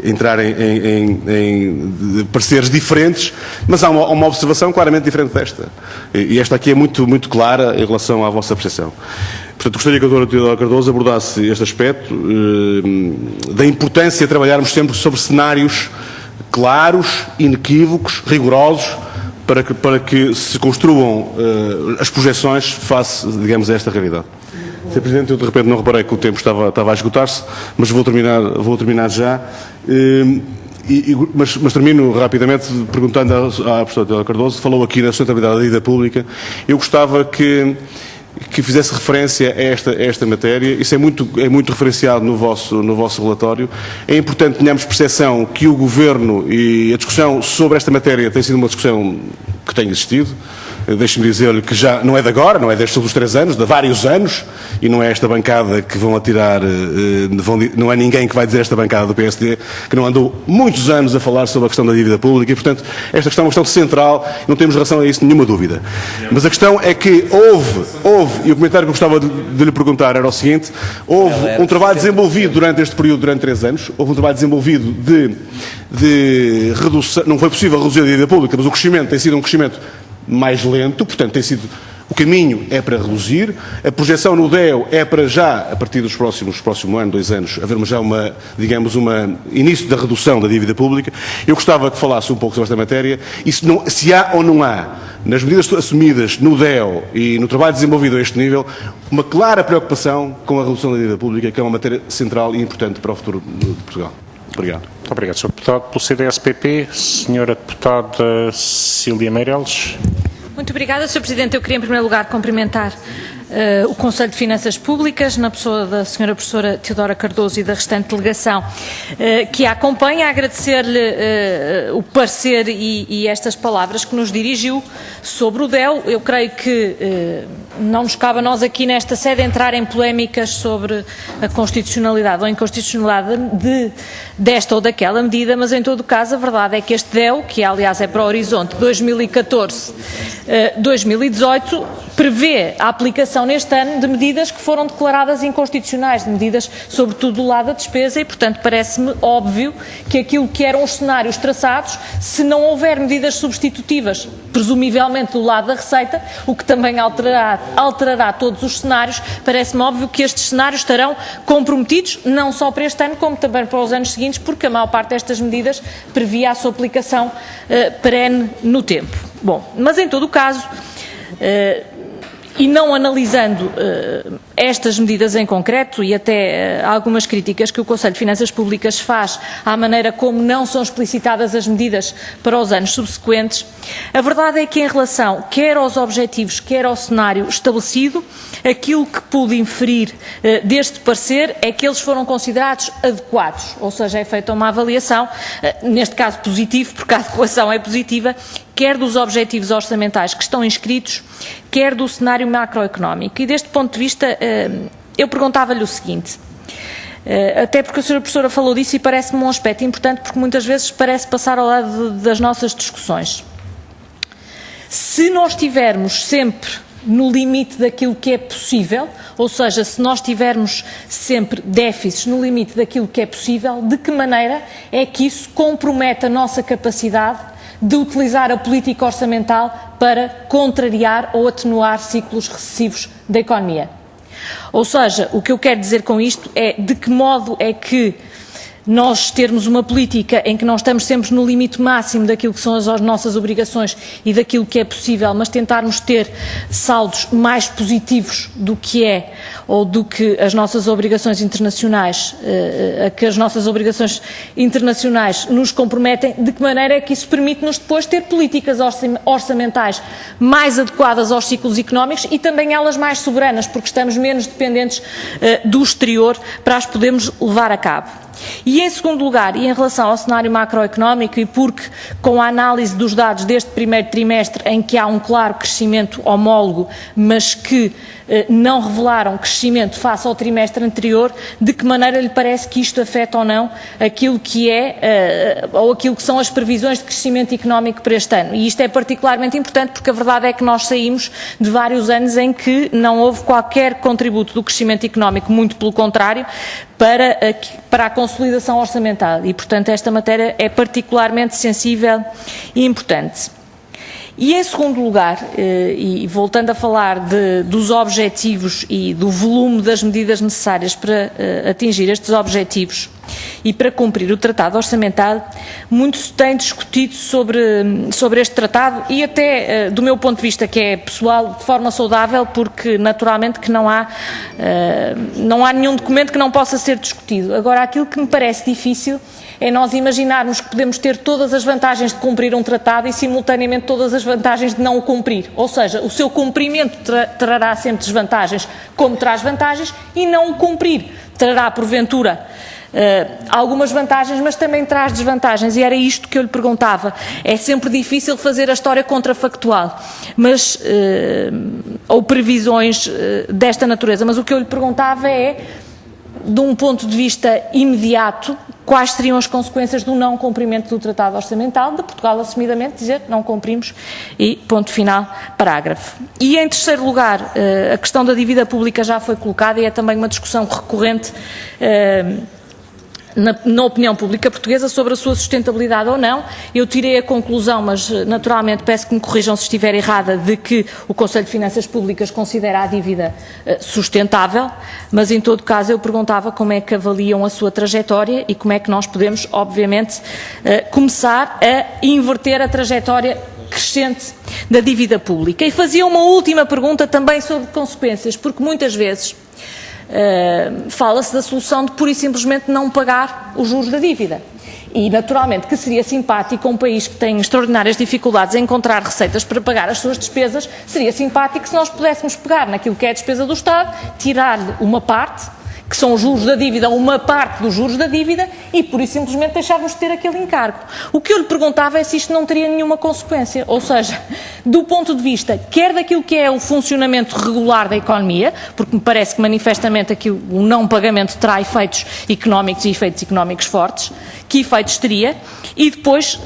entrar em pareceres diferentes, mas há uma observação claramente diferente desta. E esta aqui é muito, muito clara em relação à vossa percepção. Portanto, gostaria que a doutora Teodora Cardoso abordasse este aspecto da importância de trabalharmos sempre sobre cenários claros, inequívocos, rigorosos, para que se construam as projeções face, digamos, a esta realidade. Sr. Presidente, eu de repente não reparei que o tempo estava a esgotar-se, mas vou terminar já. Mas termino rapidamente perguntando à professora Teodora Cardoso, falou aqui na sustentabilidade da dívida pública. Eu gostava que fizesse referência a esta matéria. Isso é muito referenciado no vosso relatório. É importante que tenhamos percepção que o Governo e a discussão sobre esta matéria tem sido uma discussão que tem existido. deixe-me dizer-lhe que já não é de agora, não é destes últimos 3 anos, de vários anos, e não é esta bancada que vão atirar, não é ninguém que vai dizer esta bancada do PSD, que não andou muitos anos a falar sobre a questão da dívida pública, e, portanto, esta questão é uma questão central, não temos relação a isso nenhuma dúvida. Mas a questão é que houve, e o comentário que eu gostava de lhe perguntar era o seguinte: houve um trabalho desenvolvido durante este período, durante 3 anos, houve um trabalho desenvolvido de redução, não foi possível reduzir a dívida pública, mas o crescimento tem sido um crescimento mais lento, portanto tem sido, o caminho é para reduzir, a projeção no DEO é para já, a partir dos próximo ano, 2 anos, haver já início da redução da dívida pública. Eu gostava que falasse um pouco sobre esta matéria e se há ou não há, nas medidas assumidas no DEO e no trabalho desenvolvido a este nível, uma clara preocupação com a redução da dívida pública, que é uma matéria central e importante para o futuro de Portugal. Obrigado. Muito obrigado, Sr. Deputado. Pelo CDS-PP, Sra. Deputada Cília Meireles. Muito obrigada, Sr. Presidente. Eu queria, em primeiro lugar, cumprimentar o Conselho de Finanças Públicas, na pessoa da Sra. Professora Teodora Cardoso e da restante delegação que a acompanha, agradecer-lhe o parecer e estas palavras que nos dirigiu sobre o DEO. Eu creio que não nos cabe a nós aqui nesta sede entrar em polémicas sobre a constitucionalidade ou inconstitucionalidade desta ou daquela medida, mas em todo o caso a verdade é que este DEO, que aliás é para o horizonte 2014-2018, prevê a aplicação neste ano de medidas que foram declaradas inconstitucionais, de medidas sobretudo do lado da despesa, e portanto parece-me óbvio que aquilo que eram os cenários traçados, se não houver medidas substitutivas, presumivelmente do lado da receita, o que também alterará todos os cenários, parece-me óbvio que estes cenários estarão comprometidos, não só para este ano, como também para os anos seguintes, porque a maior parte destas medidas previa a sua aplicação perene no tempo. Bom, mas em todo o caso, e não analisando estas medidas em concreto e até algumas críticas que o Conselho de Finanças Públicas faz à maneira como não são explicitadas as medidas para os anos subsequentes, a verdade é que em relação quer aos objetivos, quer ao cenário estabelecido, aquilo que pude inferir deste parecer é que eles foram considerados adequados, ou seja, é feita uma avaliação, neste caso positivo, porque a adequação é positiva, quer dos objetivos orçamentais que estão inscritos, quer do cenário macroeconómico. E deste ponto de vista, eu perguntava-lhe o seguinte, até porque a Sra. Professora falou disso e parece-me um aspecto importante, porque muitas vezes parece passar ao lado das nossas discussões. Se nós estivermos sempre no limite daquilo que é possível, ou seja, se nós tivermos sempre déficits no limite daquilo que é possível, de que maneira é que isso compromete a nossa capacidade de utilizar a política orçamental para contrariar ou atenuar ciclos recessivos da economia? Ou seja, o que eu quero dizer com isto é de que modo é que nós termos uma política em que nós estamos sempre no limite máximo daquilo que são as nossas obrigações e daquilo que é possível, mas tentarmos ter saldos mais positivos do que é ou do que as nossas obrigações internacionais, nos comprometem, de que maneira é que isso permite-nos depois ter políticas orçamentais mais adequadas aos ciclos económicos e também elas mais soberanas, porque estamos menos dependentes do exterior para as podermos levar a cabo. E em segundo lugar, e em relação ao cenário macroeconómico, e porque com a análise dos dados deste primeiro trimestre em que há um claro crescimento homólogo, mas que não revelaram crescimento face ao trimestre anterior, de que maneira lhe parece que isto afeta ou não aquilo que é, ou aquilo que são as previsões de crescimento económico para este ano? E isto é particularmente importante porque a verdade é que nós saímos de vários anos em que não houve qualquer contributo do crescimento económico, muito pelo contrário, para a consolidação orçamental e, portanto, esta matéria é particularmente sensível e importante. E, em segundo lugar, e voltando a falar dos objetivos e do volume das medidas necessárias para atingir estes objetivos e para cumprir o tratado orçamental, muito se tem discutido sobre este tratado e até, do meu ponto de vista, que é pessoal, de forma saudável, porque naturalmente que não há nenhum documento que não possa ser discutido. Agora, aquilo que me parece difícil é nós imaginarmos que podemos ter todas as vantagens de cumprir um tratado e simultaneamente todas as vantagens de não o cumprir. Ou seja, o seu cumprimento trará sempre desvantagens, como traz vantagens, e não o cumprir trará, porventura, algumas vantagens, mas também traz desvantagens, e era isto que eu lhe perguntava. É sempre difícil fazer a história contrafactual, mas, ou previsões desta natureza, mas o que eu lhe perguntava é, de um ponto de vista imediato, quais seriam as consequências do não cumprimento do Tratado Orçamental, de Portugal assumidamente dizer não cumprimos e ponto final, parágrafo. E em terceiro lugar, a questão da pública já foi colocada e é também uma discussão recorrente na opinião pública portuguesa sobre a sua sustentabilidade ou não. Eu tirei a conclusão, mas naturalmente peço que me corrijam se estiver errada, de que o Conselho de Finanças Públicas considera a dívida sustentável, mas em todo caso eu perguntava como é que avaliam a sua trajetória e como é que nós podemos, obviamente, começar a inverter a trajetória crescente da dívida pública. E fazia uma última pergunta também sobre consequências, porque muitas vezes fala-se da solução de pura e simplesmente não pagar os juros da dívida. E, naturalmente, que seria simpático a um país que tem extraordinárias dificuldades em encontrar receitas para pagar as suas despesas, seria simpático se nós pudéssemos pegar naquilo que é a despesa do Estado, tirar-lhe uma parte, que são os juros da dívida, uma parte dos juros da dívida, e pura e simplesmente deixarmos de ter aquele encargo. O que eu lhe perguntava é se isto não teria nenhuma consequência, ou seja, do ponto de vista, quer daquilo que é o funcionamento regular da economia, porque me parece que manifestamente aqui o não pagamento terá efeitos económicos e efeitos económicos fortes, que efeitos teria, e depois,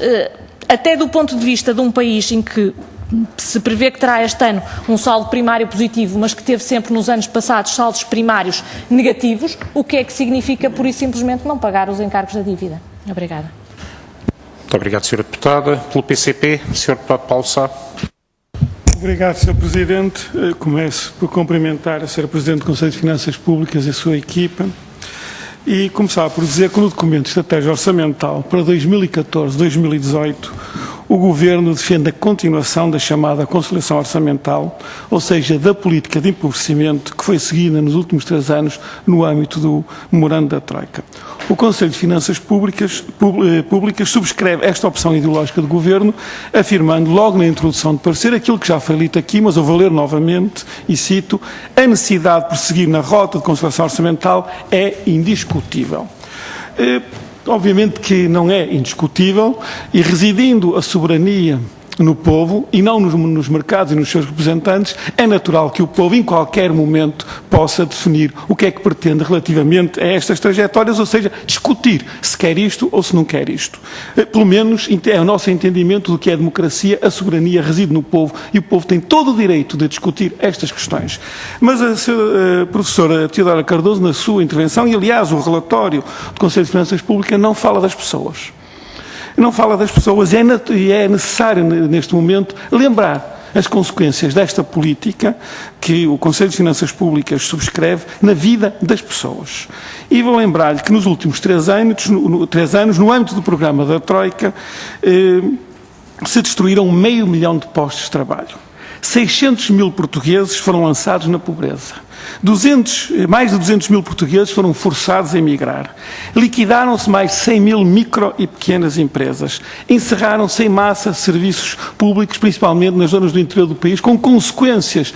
até do ponto de vista de um país em que se prevê que terá este ano um saldo primário positivo, mas que teve sempre nos anos passados saldos primários negativos, o que é que significa, pura e simplesmente, não pagar os encargos da dívida? Obrigada. Muito obrigado, Sra. Deputada. Pelo PCP, Sr. Deputado Paulo Sá. Obrigado, Sr. Presidente. Começo por cumprimentar a Sra. Presidente do Conselho de Finanças Públicas e a sua equipa e começar por dizer que no documento de estratégia orçamental para 2014-2018 o Governo defende a continuação da chamada conciliação orçamental, ou seja, da política de empobrecimento que foi seguida nos últimos 3 anos no âmbito do memorando da Troika. O Conselho de Finanças Públicas subscreve esta opção ideológica do Governo, afirmando logo na introdução de parecer aquilo que já foi dito aqui, mas eu vou ler novamente, e cito: a necessidade de prosseguir na rota de conciliação orçamental é indiscutível. Obviamente que não é indiscutível, e residindo a soberania no povo e não nos mercados e nos seus representantes, é natural que o povo em qualquer momento possa definir o que é que pretende relativamente a estas trajetórias, ou seja, discutir se quer isto ou se não quer isto. Pelo menos é o nosso entendimento do que é democracia, a soberania reside no povo e o povo tem todo o direito de discutir estas questões. Mas a professora Teodora Cardoso, na sua intervenção, e aliás o relatório do Conselho de Finanças Públicas, não fala das pessoas. Não fala das pessoas e é necessário, neste momento, lembrar as consequências desta política que o Conselho de Finanças Públicas subscreve na vida das pessoas. E vou lembrar-lhe que nos últimos 3 anos, no âmbito do programa da Troika, se destruíram 500 mil de postos de trabalho. 600 mil portugueses foram lançados na pobreza. Mais de 200 mil portugueses foram forçados a emigrar. Liquidaram-se mais de 100 mil micro e pequenas empresas. Encerraram-se em massa serviços públicos, principalmente nas zonas do interior do país, com consequências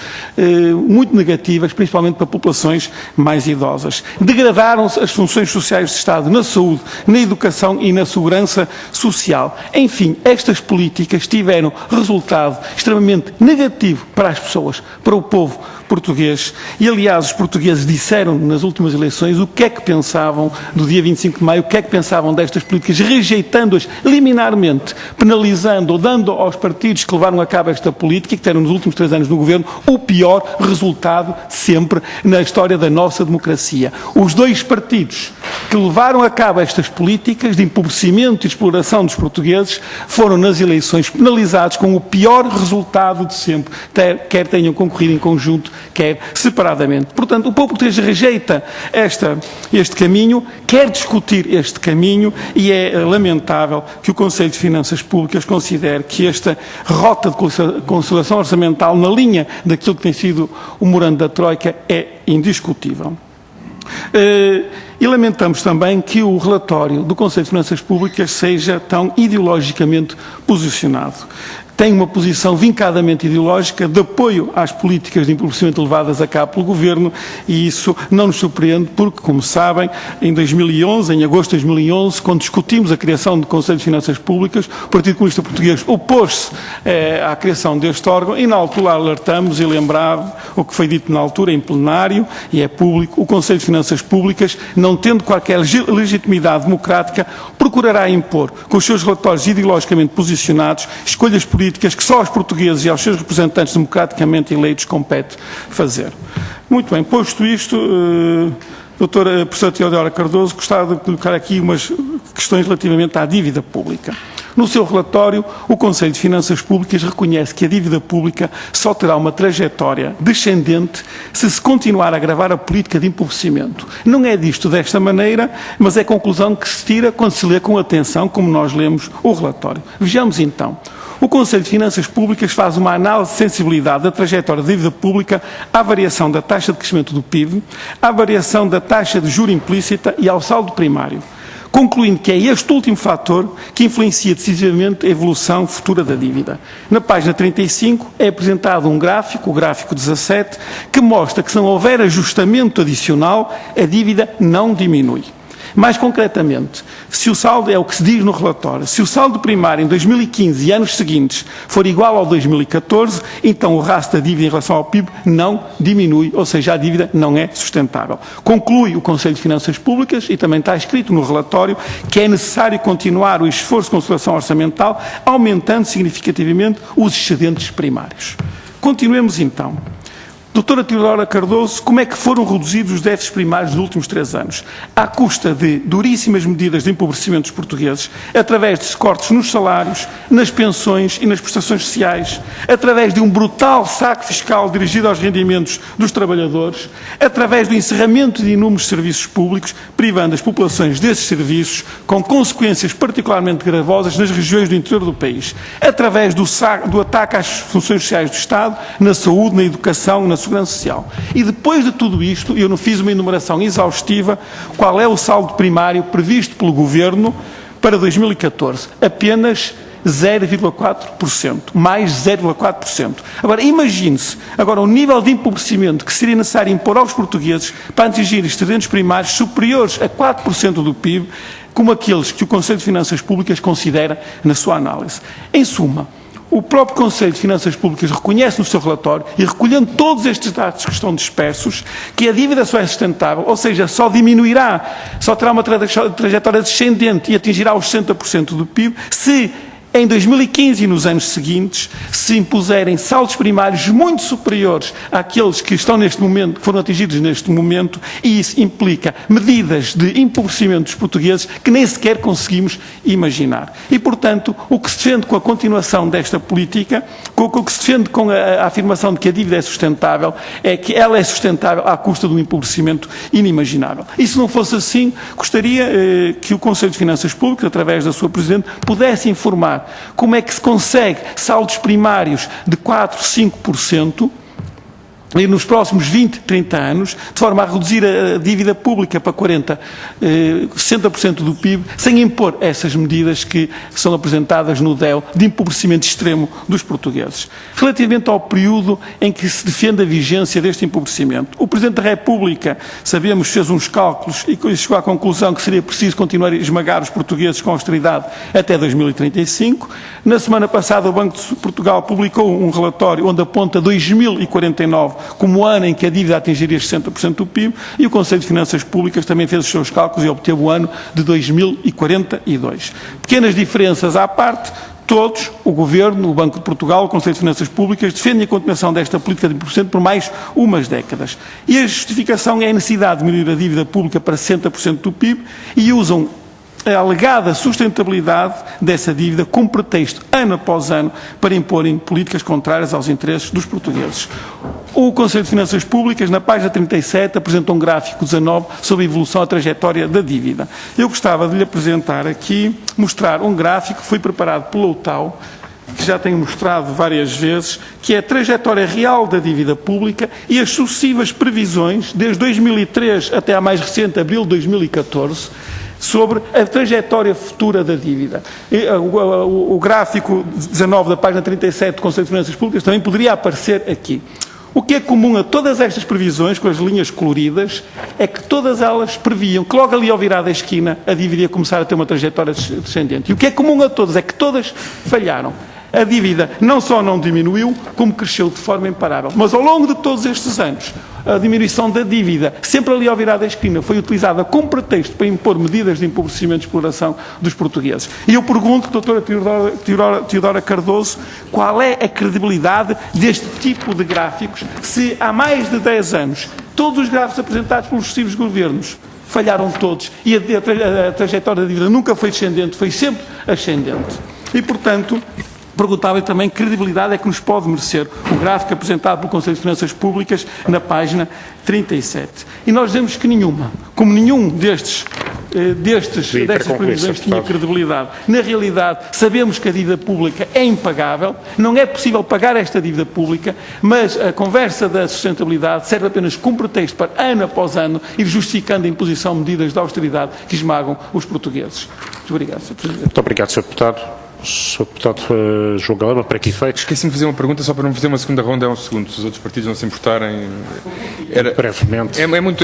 muito negativas, principalmente para populações mais idosas. Degradaram-se as funções sociais do Estado na saúde, na educação e na segurança social. Enfim, estas políticas tiveram resultado extremamente negativo para as pessoas, para o povo português. E, aliás, os portugueses disseram nas últimas eleições o que é que pensavam do dia 25 de maio, o que é que pensavam destas políticas, rejeitando-as liminarmente, penalizando ou dando aos partidos que levaram a cabo esta política, que tiveram nos últimos 3 anos no governo, o pior resultado sempre na história da nossa democracia. Os 2 partidos que levaram a cabo estas políticas de empobrecimento e exploração dos portugueses foram nas eleições penalizados com o pior resultado de sempre, quer tenham concorrido em conjunto, quer separadamente. Portanto, o povo português rejeita este caminho, quer discutir este caminho, e é lamentável que o Conselho de Finanças Públicas considere que esta rota de conciliação orçamental, na linha daquilo que tem sido o memorando da Troika, é indiscutível. E lamentamos também que o relatório do Conselho de Finanças Públicas seja tão ideologicamente posicionado. tem uma posição vincadamente ideológica de apoio às políticas de empobrecimento levadas a cabo pelo Governo, e isso não nos surpreende porque, como sabem, em 2011, em agosto de 2011, quando discutimos a criação do Conselho de Finanças Públicas, o Partido Comunista Português opôs-se à criação deste órgão e na altura alertamos e lembrava o que foi dito na altura em plenário, e é público: o Conselho de Finanças Públicas, não tendo qualquer legitimidade democrática, procurará impor, com os seus relatórios ideologicamente posicionados, escolhas políticas que só aos portugueses e aos seus representantes democraticamente eleitos compete fazer. Muito bem, posto isto, doutora professora Teodora Cardoso, gostava de colocar aqui umas questões relativamente à dívida pública. No seu relatório, o Conselho de Finanças Públicas reconhece que a dívida pública só terá uma trajetória descendente se continuar a agravar a política de empobrecimento. Não é disto desta maneira, mas é a conclusão que se tira quando se lê com atenção, como nós lemos o relatório. Vejamos então. O Conselho de Finanças Públicas faz uma análise de sensibilidade da trajetória da dívida pública à variação da taxa de crescimento do PIB, à variação da taxa de juro implícita e ao saldo primário, concluindo que é este último fator que influencia decisivamente a evolução futura da dívida. Na página 35 é apresentado um gráfico, o gráfico 17, que mostra que se não houver ajustamento adicional, a dívida não diminui. Mais concretamente, se o saldo, é o que se diz no relatório, se o saldo primário em 2015 e anos seguintes for igual ao 2014, então o rastro da dívida em relação ao PIB não diminui, ou seja, a dívida não é sustentável. Conclui o Conselho de Finanças Públicas, e também está escrito no relatório, que é necessário continuar o esforço de consolidação orçamental, aumentando significativamente os excedentes primários. Continuemos então. Doutora Teodora Cardoso, como é que foram reduzidos os déficits primários nos últimos 3 anos? À custa de duríssimas medidas de empobrecimento dos portugueses, através de cortes nos salários, nas pensões e nas prestações sociais, através de um brutal saque fiscal dirigido aos rendimentos dos trabalhadores, através do encerramento de inúmeros serviços públicos, privando as populações desses serviços, com consequências particularmente gravosas nas regiões do interior do país, através do ataque às funções sociais do Estado, na saúde, na educação, na segurança social. E depois de tudo isto, eu não fiz uma enumeração exaustiva, qual é o saldo primário previsto pelo Governo para 2014? Apenas 0,4%, mais 0,4%. Agora, imagine-se, agora, o nível de empobrecimento que seria necessário impor aos portugueses para atingir excedentes primários superiores a 4% do PIB, como aqueles que o Conselho de Finanças Públicas considera na sua análise. Em suma, o próprio Conselho de Finanças Públicas reconhece no seu relatório, e recolhendo todos estes dados que estão dispersos, que a dívida só é sustentável, ou seja, só diminuirá, só terá uma trajetória descendente e atingirá os 60% do PIB, se em 2015 e nos anos seguintes se impuserem saldos primários muito superiores àqueles que estão neste momento, que foram atingidos neste momento, e isso implica medidas de empobrecimento dos portugueses que nem sequer conseguimos imaginar. E, portanto, o que se defende com a continuação desta política, o que se defende com a afirmação de que a dívida é sustentável, é que ela é sustentável à custa de um empobrecimento inimaginável. E se não fosse assim, gostaria que o Conselho de Finanças Públicas, através da sua Presidente, pudesse informar como é que se consegue saldos primários de 4, 5% e nos próximos 20, 30 anos, de forma a reduzir a dívida pública para 60% do PIB, sem impor essas medidas que são apresentadas no DEO de empobrecimento extremo dos portugueses. Relativamente ao período em que se defende a vigência deste empobrecimento, o Presidente da República, sabemos, fez uns cálculos e chegou à conclusão que seria preciso continuar a esmagar os portugueses com austeridade até 2035. Na semana passada, o Banco de Portugal publicou um relatório onde aponta 2049 como o ano em que a dívida atingiria 60% do PIB, e o Conselho de Finanças Públicas também fez os seus cálculos e obteve o ano de 2042. Pequenas diferenças à parte, todos, o Governo, o Banco de Portugal, o Conselho de Finanças Públicas, defendem a continuação desta política de 1% por mais umas décadas. E a justificação é a necessidade de diminuir a dívida pública para 60% do PIB, e usam a alegada sustentabilidade dessa dívida como pretexto, ano após ano, para imporem políticas contrárias aos interesses dos portugueses. O Conselho de Finanças Públicas, na página 37, apresenta um gráfico 19 sobre a evolução, a trajetória da dívida. Eu gostava de lhe apresentar aqui, mostrar um gráfico que foi preparado pelo OTAU, que já tenho mostrado várias vezes, que é a trajetória real da dívida pública e as sucessivas previsões, desde 2003 até a mais recente, abril de 2014, sobre a trajetória futura da dívida. O gráfico 19 da página 37 do Conselho de Finanças Públicas também poderia aparecer aqui. O que é comum a todas estas previsões, com as linhas coloridas, é que todas elas previam que logo ali ao virar da esquina a dívida ia começar a ter uma trajetória descendente. E o que é comum a todas é que todas falharam. A dívida não só não diminuiu, como cresceu de forma imparável. Mas ao longo de todos estes anos, a diminuição da dívida, sempre ali ao virar da esquina, foi utilizada como pretexto para impor medidas de empobrecimento e exploração dos portugueses. E eu pergunto, doutora Teodora Cardoso, qual é a credibilidade deste tipo de gráficos, se há mais de 10 anos todos os gráficos apresentados pelos sucessivos governos falharam todos e a trajetória da dívida nunca foi descendente, foi sempre ascendente. E, portanto, perguntava-lhe também que credibilidade é que nos pode merecer o gráfico apresentado pelo Conselho de Finanças Públicas na página 37. E nós dizemos que nenhuma, como nenhum destas previsões tinha credibilidade. Na realidade, sabemos que a dívida pública é impagável, não é possível pagar esta dívida pública, mas a conversa da sustentabilidade serve apenas como pretexto para, ano após ano, ir justificando a imposição de medidas de austeridade que esmagam os portugueses. Muito obrigado, Sr. Presidente. Muito obrigado, Sr. Deputado. Sr. Deputado João Galamba, para que efeito? Esqueci-me de fazer uma pergunta, só para não fazer uma segunda ronda, é um segundo, se os outros partidos não se importarem. Brevemente. É muito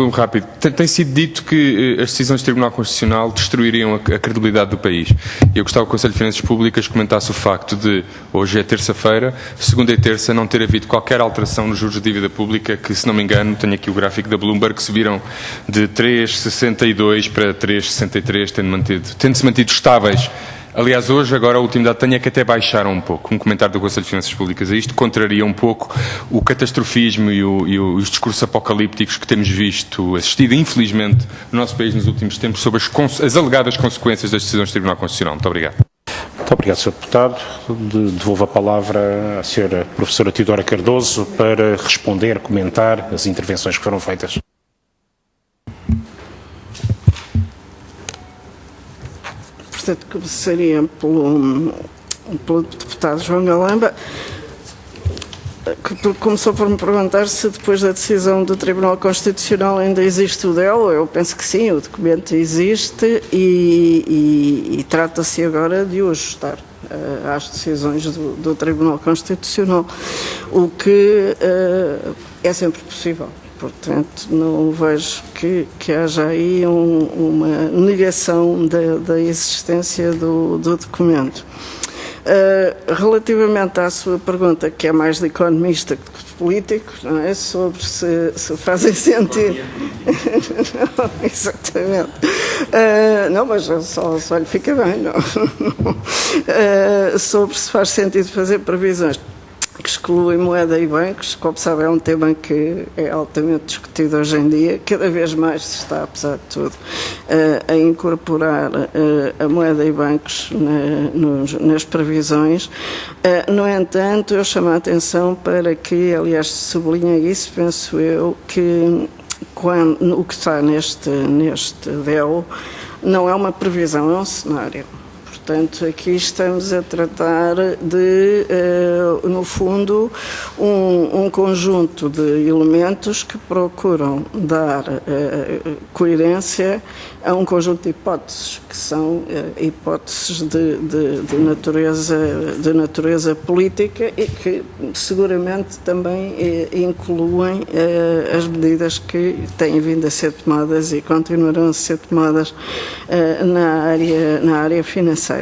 rápido. Tem sido dito que as decisões do Tribunal Constitucional destruiriam a credibilidade do país. Eu gostava que o Conselho de Finanças Públicas comentasse o facto de, hoje é terça-feira, segunda e terça, não ter havido qualquer alteração nos juros de dívida pública, que, se não me engano, tenho aqui o gráfico da Bloomberg, que subiram de 3,62 para 3,63, tendo-se mantido estáveis. Aliás, hoje, agora, a última dado que tenho é que até baixaram um pouco. Um comentário do Conselho de Finanças Públicas a isto contraria um pouco o catastrofismo e os discursos apocalípticos que temos assistido, infelizmente, no nosso país nos últimos tempos, sobre as alegadas consequências das decisões do Tribunal Constitucional. Muito obrigado. Muito obrigado, Sr. Deputado. Devolvo a palavra à Sra. Professora Teodora Cardoso para responder, comentar as intervenções que foram feitas. Portanto, começaria pelo deputado João Galamba, que começou por me perguntar se depois da decisão do Tribunal Constitucional ainda existe o DEL. Eu penso que sim, o documento existe e trata-se agora de o ajustar às decisões do Tribunal Constitucional, o que é sempre possível. Portanto, não vejo que haja aí uma negação da existência do documento. Relativamente à sua pergunta, que é mais de economista que de político, não é? Sobre se fazem sentido. Não, exatamente. Não, mas só lhe fica bem, não. Sobre se faz sentido fazer previsões que excluem moeda e bancos, como sabe, é um tema que é altamente discutido hoje em dia. Cada vez mais se está, apesar de tudo, a incorporar a moeda e bancos nas previsões. No entanto, eu chamo a atenção para que, aliás, sublinha isso, penso eu, que o que está neste DEL não é uma previsão, é um cenário. Portanto, aqui estamos a tratar de, no fundo, um conjunto de elementos que procuram dar coerência a um conjunto de hipóteses, que são hipóteses de natureza política e que seguramente também incluem as medidas que têm vindo a ser tomadas e continuarão a ser tomadas na área financeira.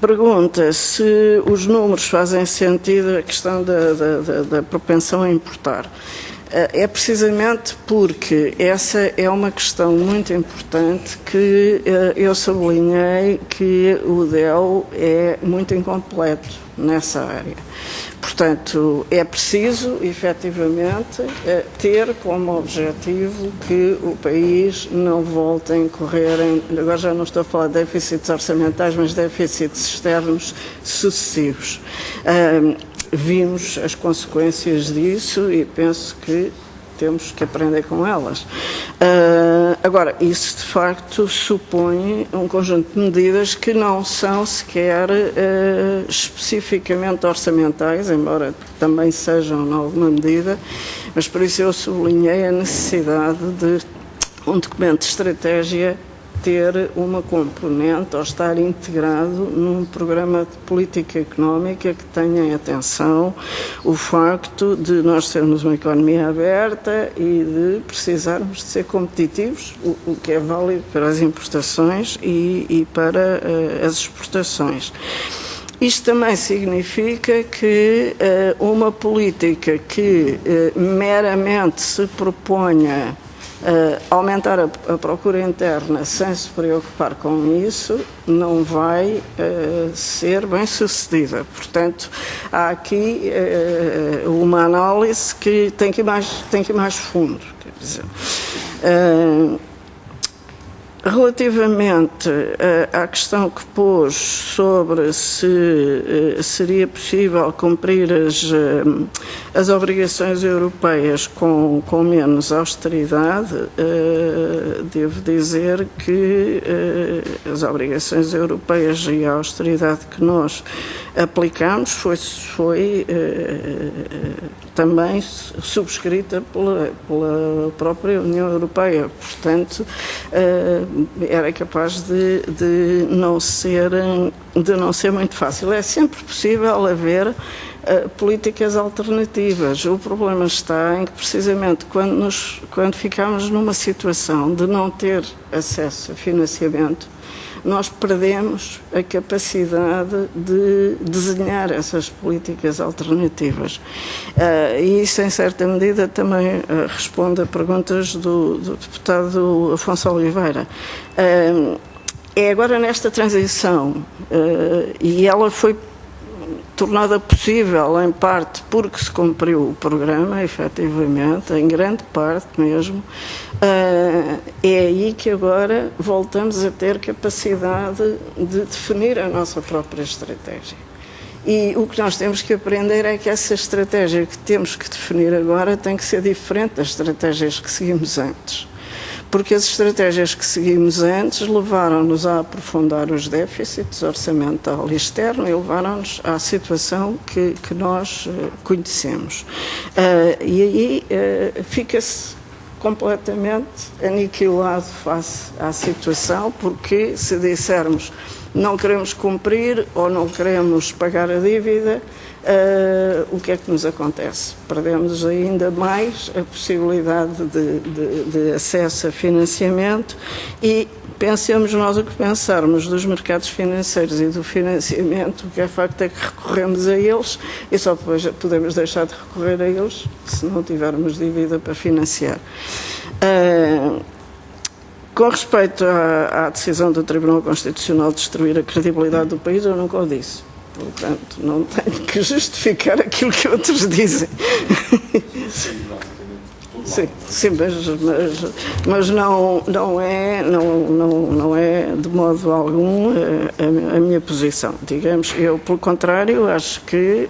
Pergunta se os números fazem sentido, a questão da propensão a importar. É precisamente porque essa é uma questão muito importante que eu sublinhei que o DEL é muito incompleto nessa área. Portanto, é preciso, efetivamente, ter como objetivo que o país não volte a incorrer agora já não estou a falar de déficits orçamentais, mas déficits externos sucessivos. Vimos as consequências disso e penso que temos que aprender com elas. Agora, isso de facto supõe um conjunto de medidas que não são sequer especificamente orçamentais, embora também sejam em alguma medida, mas por isso eu sublinhei a necessidade de um documento de estratégia ter uma componente ou estar integrado num programa de política económica que tenha em atenção o facto de nós sermos uma economia aberta e de precisarmos de ser competitivos, o que é válido para as importações e para as exportações. Isto também significa que uma política que meramente se proponha aumentar a procura interna sem se preocupar com isso não vai ser bem sucedida. Portanto, há aqui uma análise que tem que ir mais fundo. Quer dizer, relativamente à questão que pôs sobre se seria possível cumprir as obrigações europeias com menos austeridade, devo dizer que as obrigações europeias e a austeridade que nós aplicamos foi também subscrita pela própria União Europeia. Portanto, era capaz de não ser muito fácil. É sempre possível haver políticas alternativas. O problema está em que, precisamente, quando ficamos numa situação de não ter acesso a financiamento, nós perdemos a capacidade de desenhar essas políticas alternativas. E isso, em certa medida, também responde a perguntas do deputado Afonso Oliveira. É agora nesta transição, e ela foi tornada possível, em parte, porque se cumpriu o programa, efetivamente, em grande parte mesmo, é aí que agora voltamos a ter capacidade de definir a nossa própria estratégia. E o que nós temos que aprender é que essa estratégia que temos que definir agora tem que ser diferente das estratégias que seguimos antes. Porque as estratégias que seguimos antes levaram-nos a aprofundar os déficits orçamental e externo e levaram-nos à situação que nós conhecemos. E aí fica-se completamente aniquilado face à situação, porque se dissermos não queremos cumprir ou não queremos pagar a dívida, o que é que nos acontece? Perdemos ainda mais a possibilidade de acesso a financiamento e pensemos nós o que pensarmos dos mercados financeiros e do financiamento, o que é facto é que recorremos a eles e só depois podemos deixar de recorrer a eles se não tivermos dívida para financiar. Com respeito à decisão do Tribunal Constitucional de destruir a credibilidade do país, eu nunca o disse. Portanto, não tenho que justificar aquilo que outros dizem. Sim, mas não é de modo algum a minha posição. Digamos, eu, pelo contrário, acho que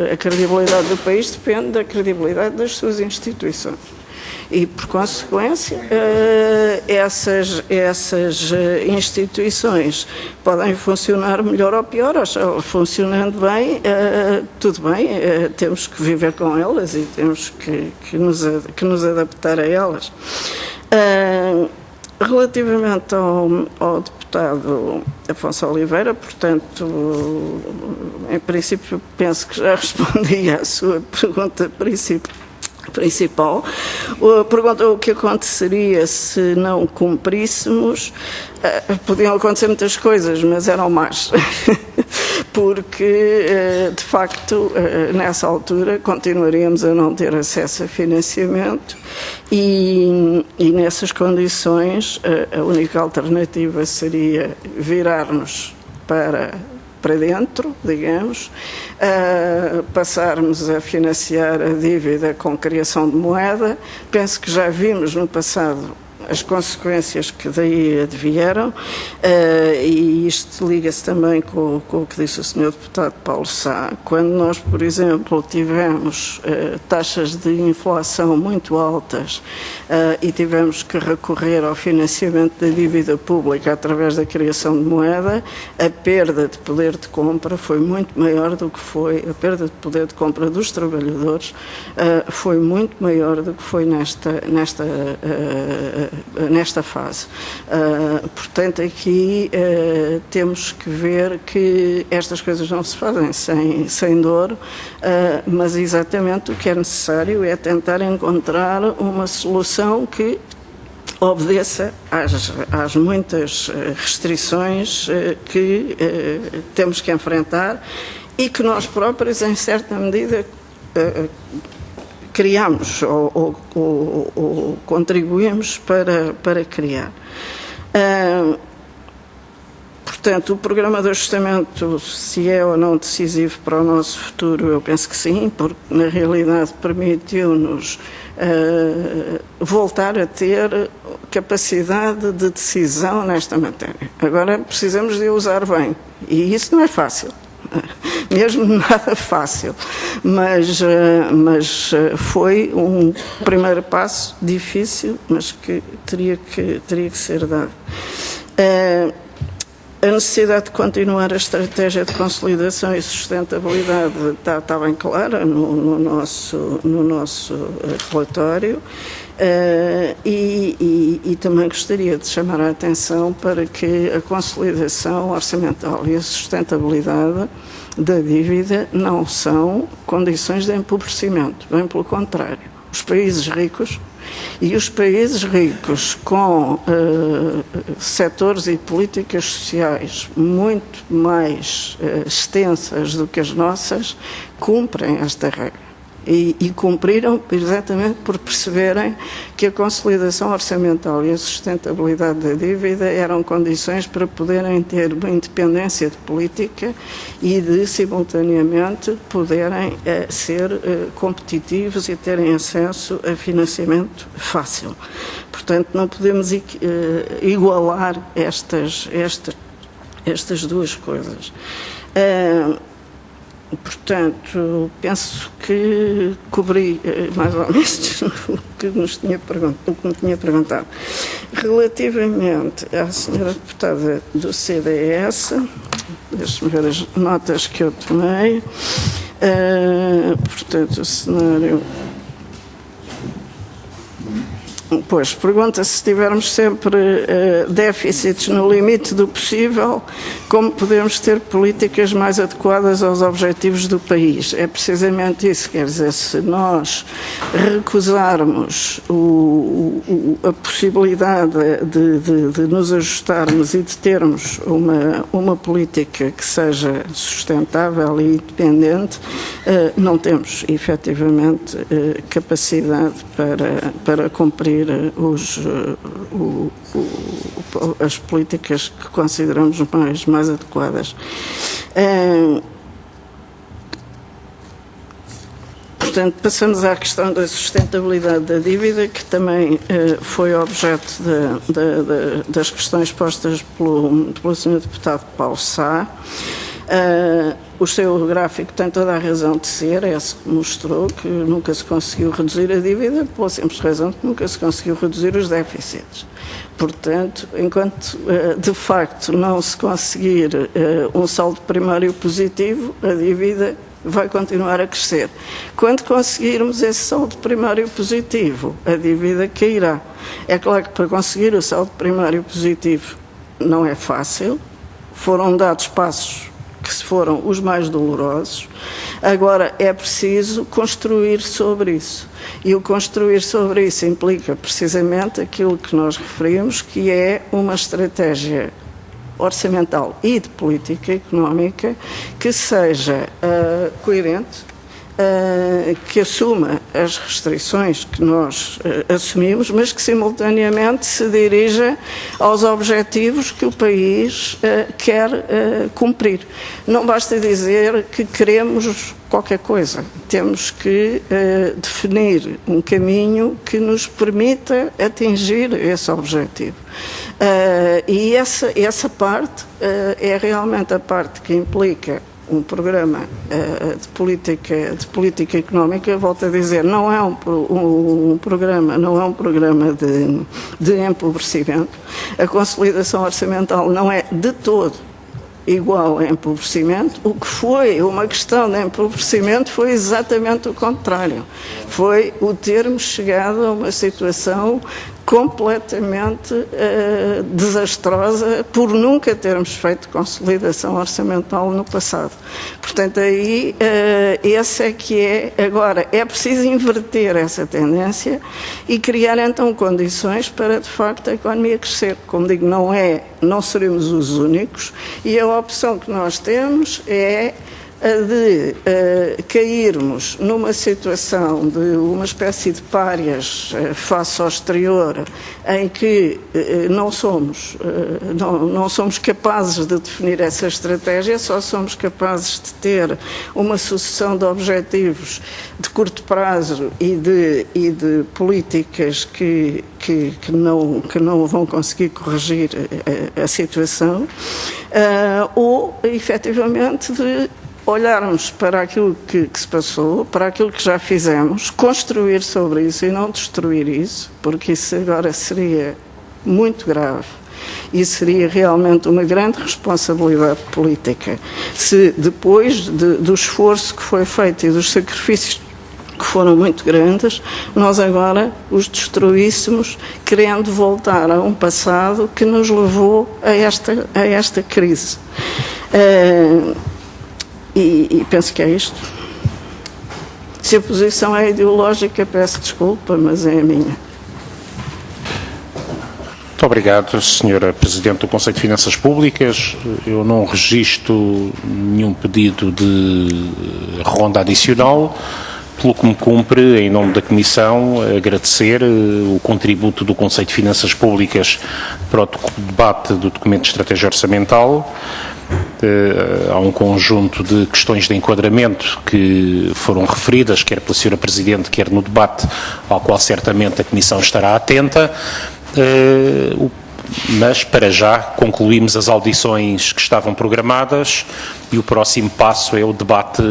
a credibilidade do país depende da credibilidade das suas instituições. E, por consequência, essas instituições podem funcionar melhor ou pior, ou funcionando bem, tudo bem, temos que viver com elas e temos que nos adaptar a elas. Relativamente ao deputado Afonso Oliveira, portanto, em princípio, penso que já respondi à sua pergunta principal. Perguntou o que aconteceria se não cumpríssemos. Podiam acontecer muitas coisas, mas eram más. Porque, de facto, nessa altura continuaríamos a não ter acesso a financiamento e nessas condições a única alternativa seria virar-nos para dentro, digamos, passarmos a financiar a dívida com criação de moeda. Penso que já vimos no passado as consequências que daí advieram, e isto liga-se também com o que disse o Sr. Deputado Paulo Sá. Quando nós, por exemplo, tivemos taxas de inflação muito altas e tivemos que recorrer ao financiamento da dívida pública através da criação de moeda, a perda de poder de compra foi muito maior do que foi, a perda de poder de compra dos trabalhadores foi muito maior do que foi nesta fase. Portanto, aqui temos que ver que estas coisas não se fazem sem dor, mas exatamente o que é necessário é tentar encontrar uma solução que obedeça às muitas restrições que temos que enfrentar e que nós próprios, em certa medida, criamos ou contribuímos para criar. Portanto, o programa de ajustamento, se é ou não decisivo para o nosso futuro, eu penso que sim, porque na realidade permitiu-nos voltar a ter capacidade de decisão nesta matéria. Agora precisamos de usar bem, e isso não é fácil. Mesmo nada fácil, mas foi um primeiro passo difícil, mas que teria que ser dado. A necessidade de continuar a estratégia de consolidação e sustentabilidade está bem clara no nosso relatório. E também gostaria de chamar a atenção para que a consolidação orçamental e a sustentabilidade da dívida não são condições de empobrecimento, bem pelo contrário. Os países ricos com setores e políticas sociais muito mais extensas do que as nossas cumprem esta regra. E cumpriram exatamente por perceberem que a consolidação orçamental e a sustentabilidade da dívida eram condições para poderem ter uma independência de política e de, simultaneamente, poderem ser competitivos e terem acesso a financiamento fácil. Portanto, não podemos igualar estas duas coisas. Portanto, penso que cobri mais ou menos o que me tinha perguntado. Relativamente à senhora deputada do CDS, deixe-me ver as notas que eu tomei. Portanto, o cenário... Pois, pergunta se tivermos sempre déficits no limite do possível, como podemos ter políticas mais adequadas aos objetivos do país. É precisamente isso, quer dizer, se nós recusarmos a possibilidade de nos ajustarmos e de termos uma política que seja sustentável e independente, não temos, efetivamente, capacidade para cumprir as políticas que consideramos mais adequadas. Portanto, passamos à questão da sustentabilidade da dívida, que também foi objeto das questões postas pelo Sr. Deputado Paulo Sá. O seu gráfico tem toda a razão de ser, esse que mostrou que nunca se conseguiu reduzir a dívida pela simples razão que nunca se conseguiu reduzir os déficits. Portanto, enquanto de facto não se conseguir um saldo primário positivo, a dívida vai continuar a crescer. Quando conseguirmos esse saldo primário positivo, a dívida cairá. É claro que para conseguir o saldo primário positivo não é fácil, foram dados passos que foram os mais dolorosos. Agora é preciso construir sobre isso. E o construir sobre isso implica precisamente aquilo que nós referimos, que é uma estratégia orçamental e de política económica que seja coerente, que assuma as restrições que nós assumimos, mas que simultaneamente se dirija aos objetivos que o país quer cumprir. Não basta dizer que queremos qualquer coisa, temos que definir um caminho que nos permita atingir esse objetivo. E essa parte é realmente a parte que implica um programa de política económica. Volto a dizer, não é um programa de empobrecimento. A consolidação orçamental não é de todo igual a empobrecimento. O que foi uma questão de empobrecimento foi exatamente o contrário. Foi o termos chegado a uma situação completamente desastrosa por nunca termos feito consolidação orçamental no passado. Portanto, aí esse é que é. Agora, é preciso inverter essa tendência e criar então condições para, de facto, a economia crescer. Como digo, não seremos os únicos, e a opção que nós temos é a de cairmos numa situação de uma espécie de párias face ao exterior, em que não somos capazes de definir essa estratégia, só somos capazes de ter uma sucessão de objetivos de curto prazo e de políticas que não vão conseguir corrigir a situação, ou, efetivamente, de olharmos para aquilo que se passou, para aquilo que já fizemos, construir sobre isso e não destruir isso, porque isso agora seria muito grave e seria realmente uma grande responsabilidade política se depois do esforço que foi feito e dos sacrifícios que foram muito grandes, nós agora os destruíssemos querendo voltar a um passado que nos levou a esta crise. E penso que é isto. Se a posição é ideológica, peço desculpa, mas é a minha. Muito obrigado, Sra. Presidente do Conselho de Finanças Públicas. Eu não registro nenhum pedido de ronda adicional, pelo que me cumpre, em nome da Comissão, agradecer o contributo do Conselho de Finanças Públicas para o debate do documento de estratégia orçamental. Há um conjunto de questões de enquadramento que foram referidas, quer pela Sra. Presidente, quer no debate, ao qual certamente a Comissão estará atenta, mas para já concluímos as audições que estavam programadas e o próximo passo é o debate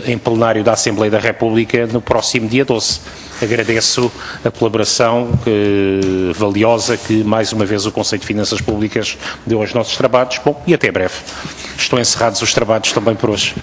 em plenário da Assembleia da República no próximo dia 12. Agradeço a colaboração valiosa que, mais uma vez, o Conselho de Finanças Públicas deu aos nossos trabalhos. Bom, e até breve. Estão encerrados os trabalhos também por hoje.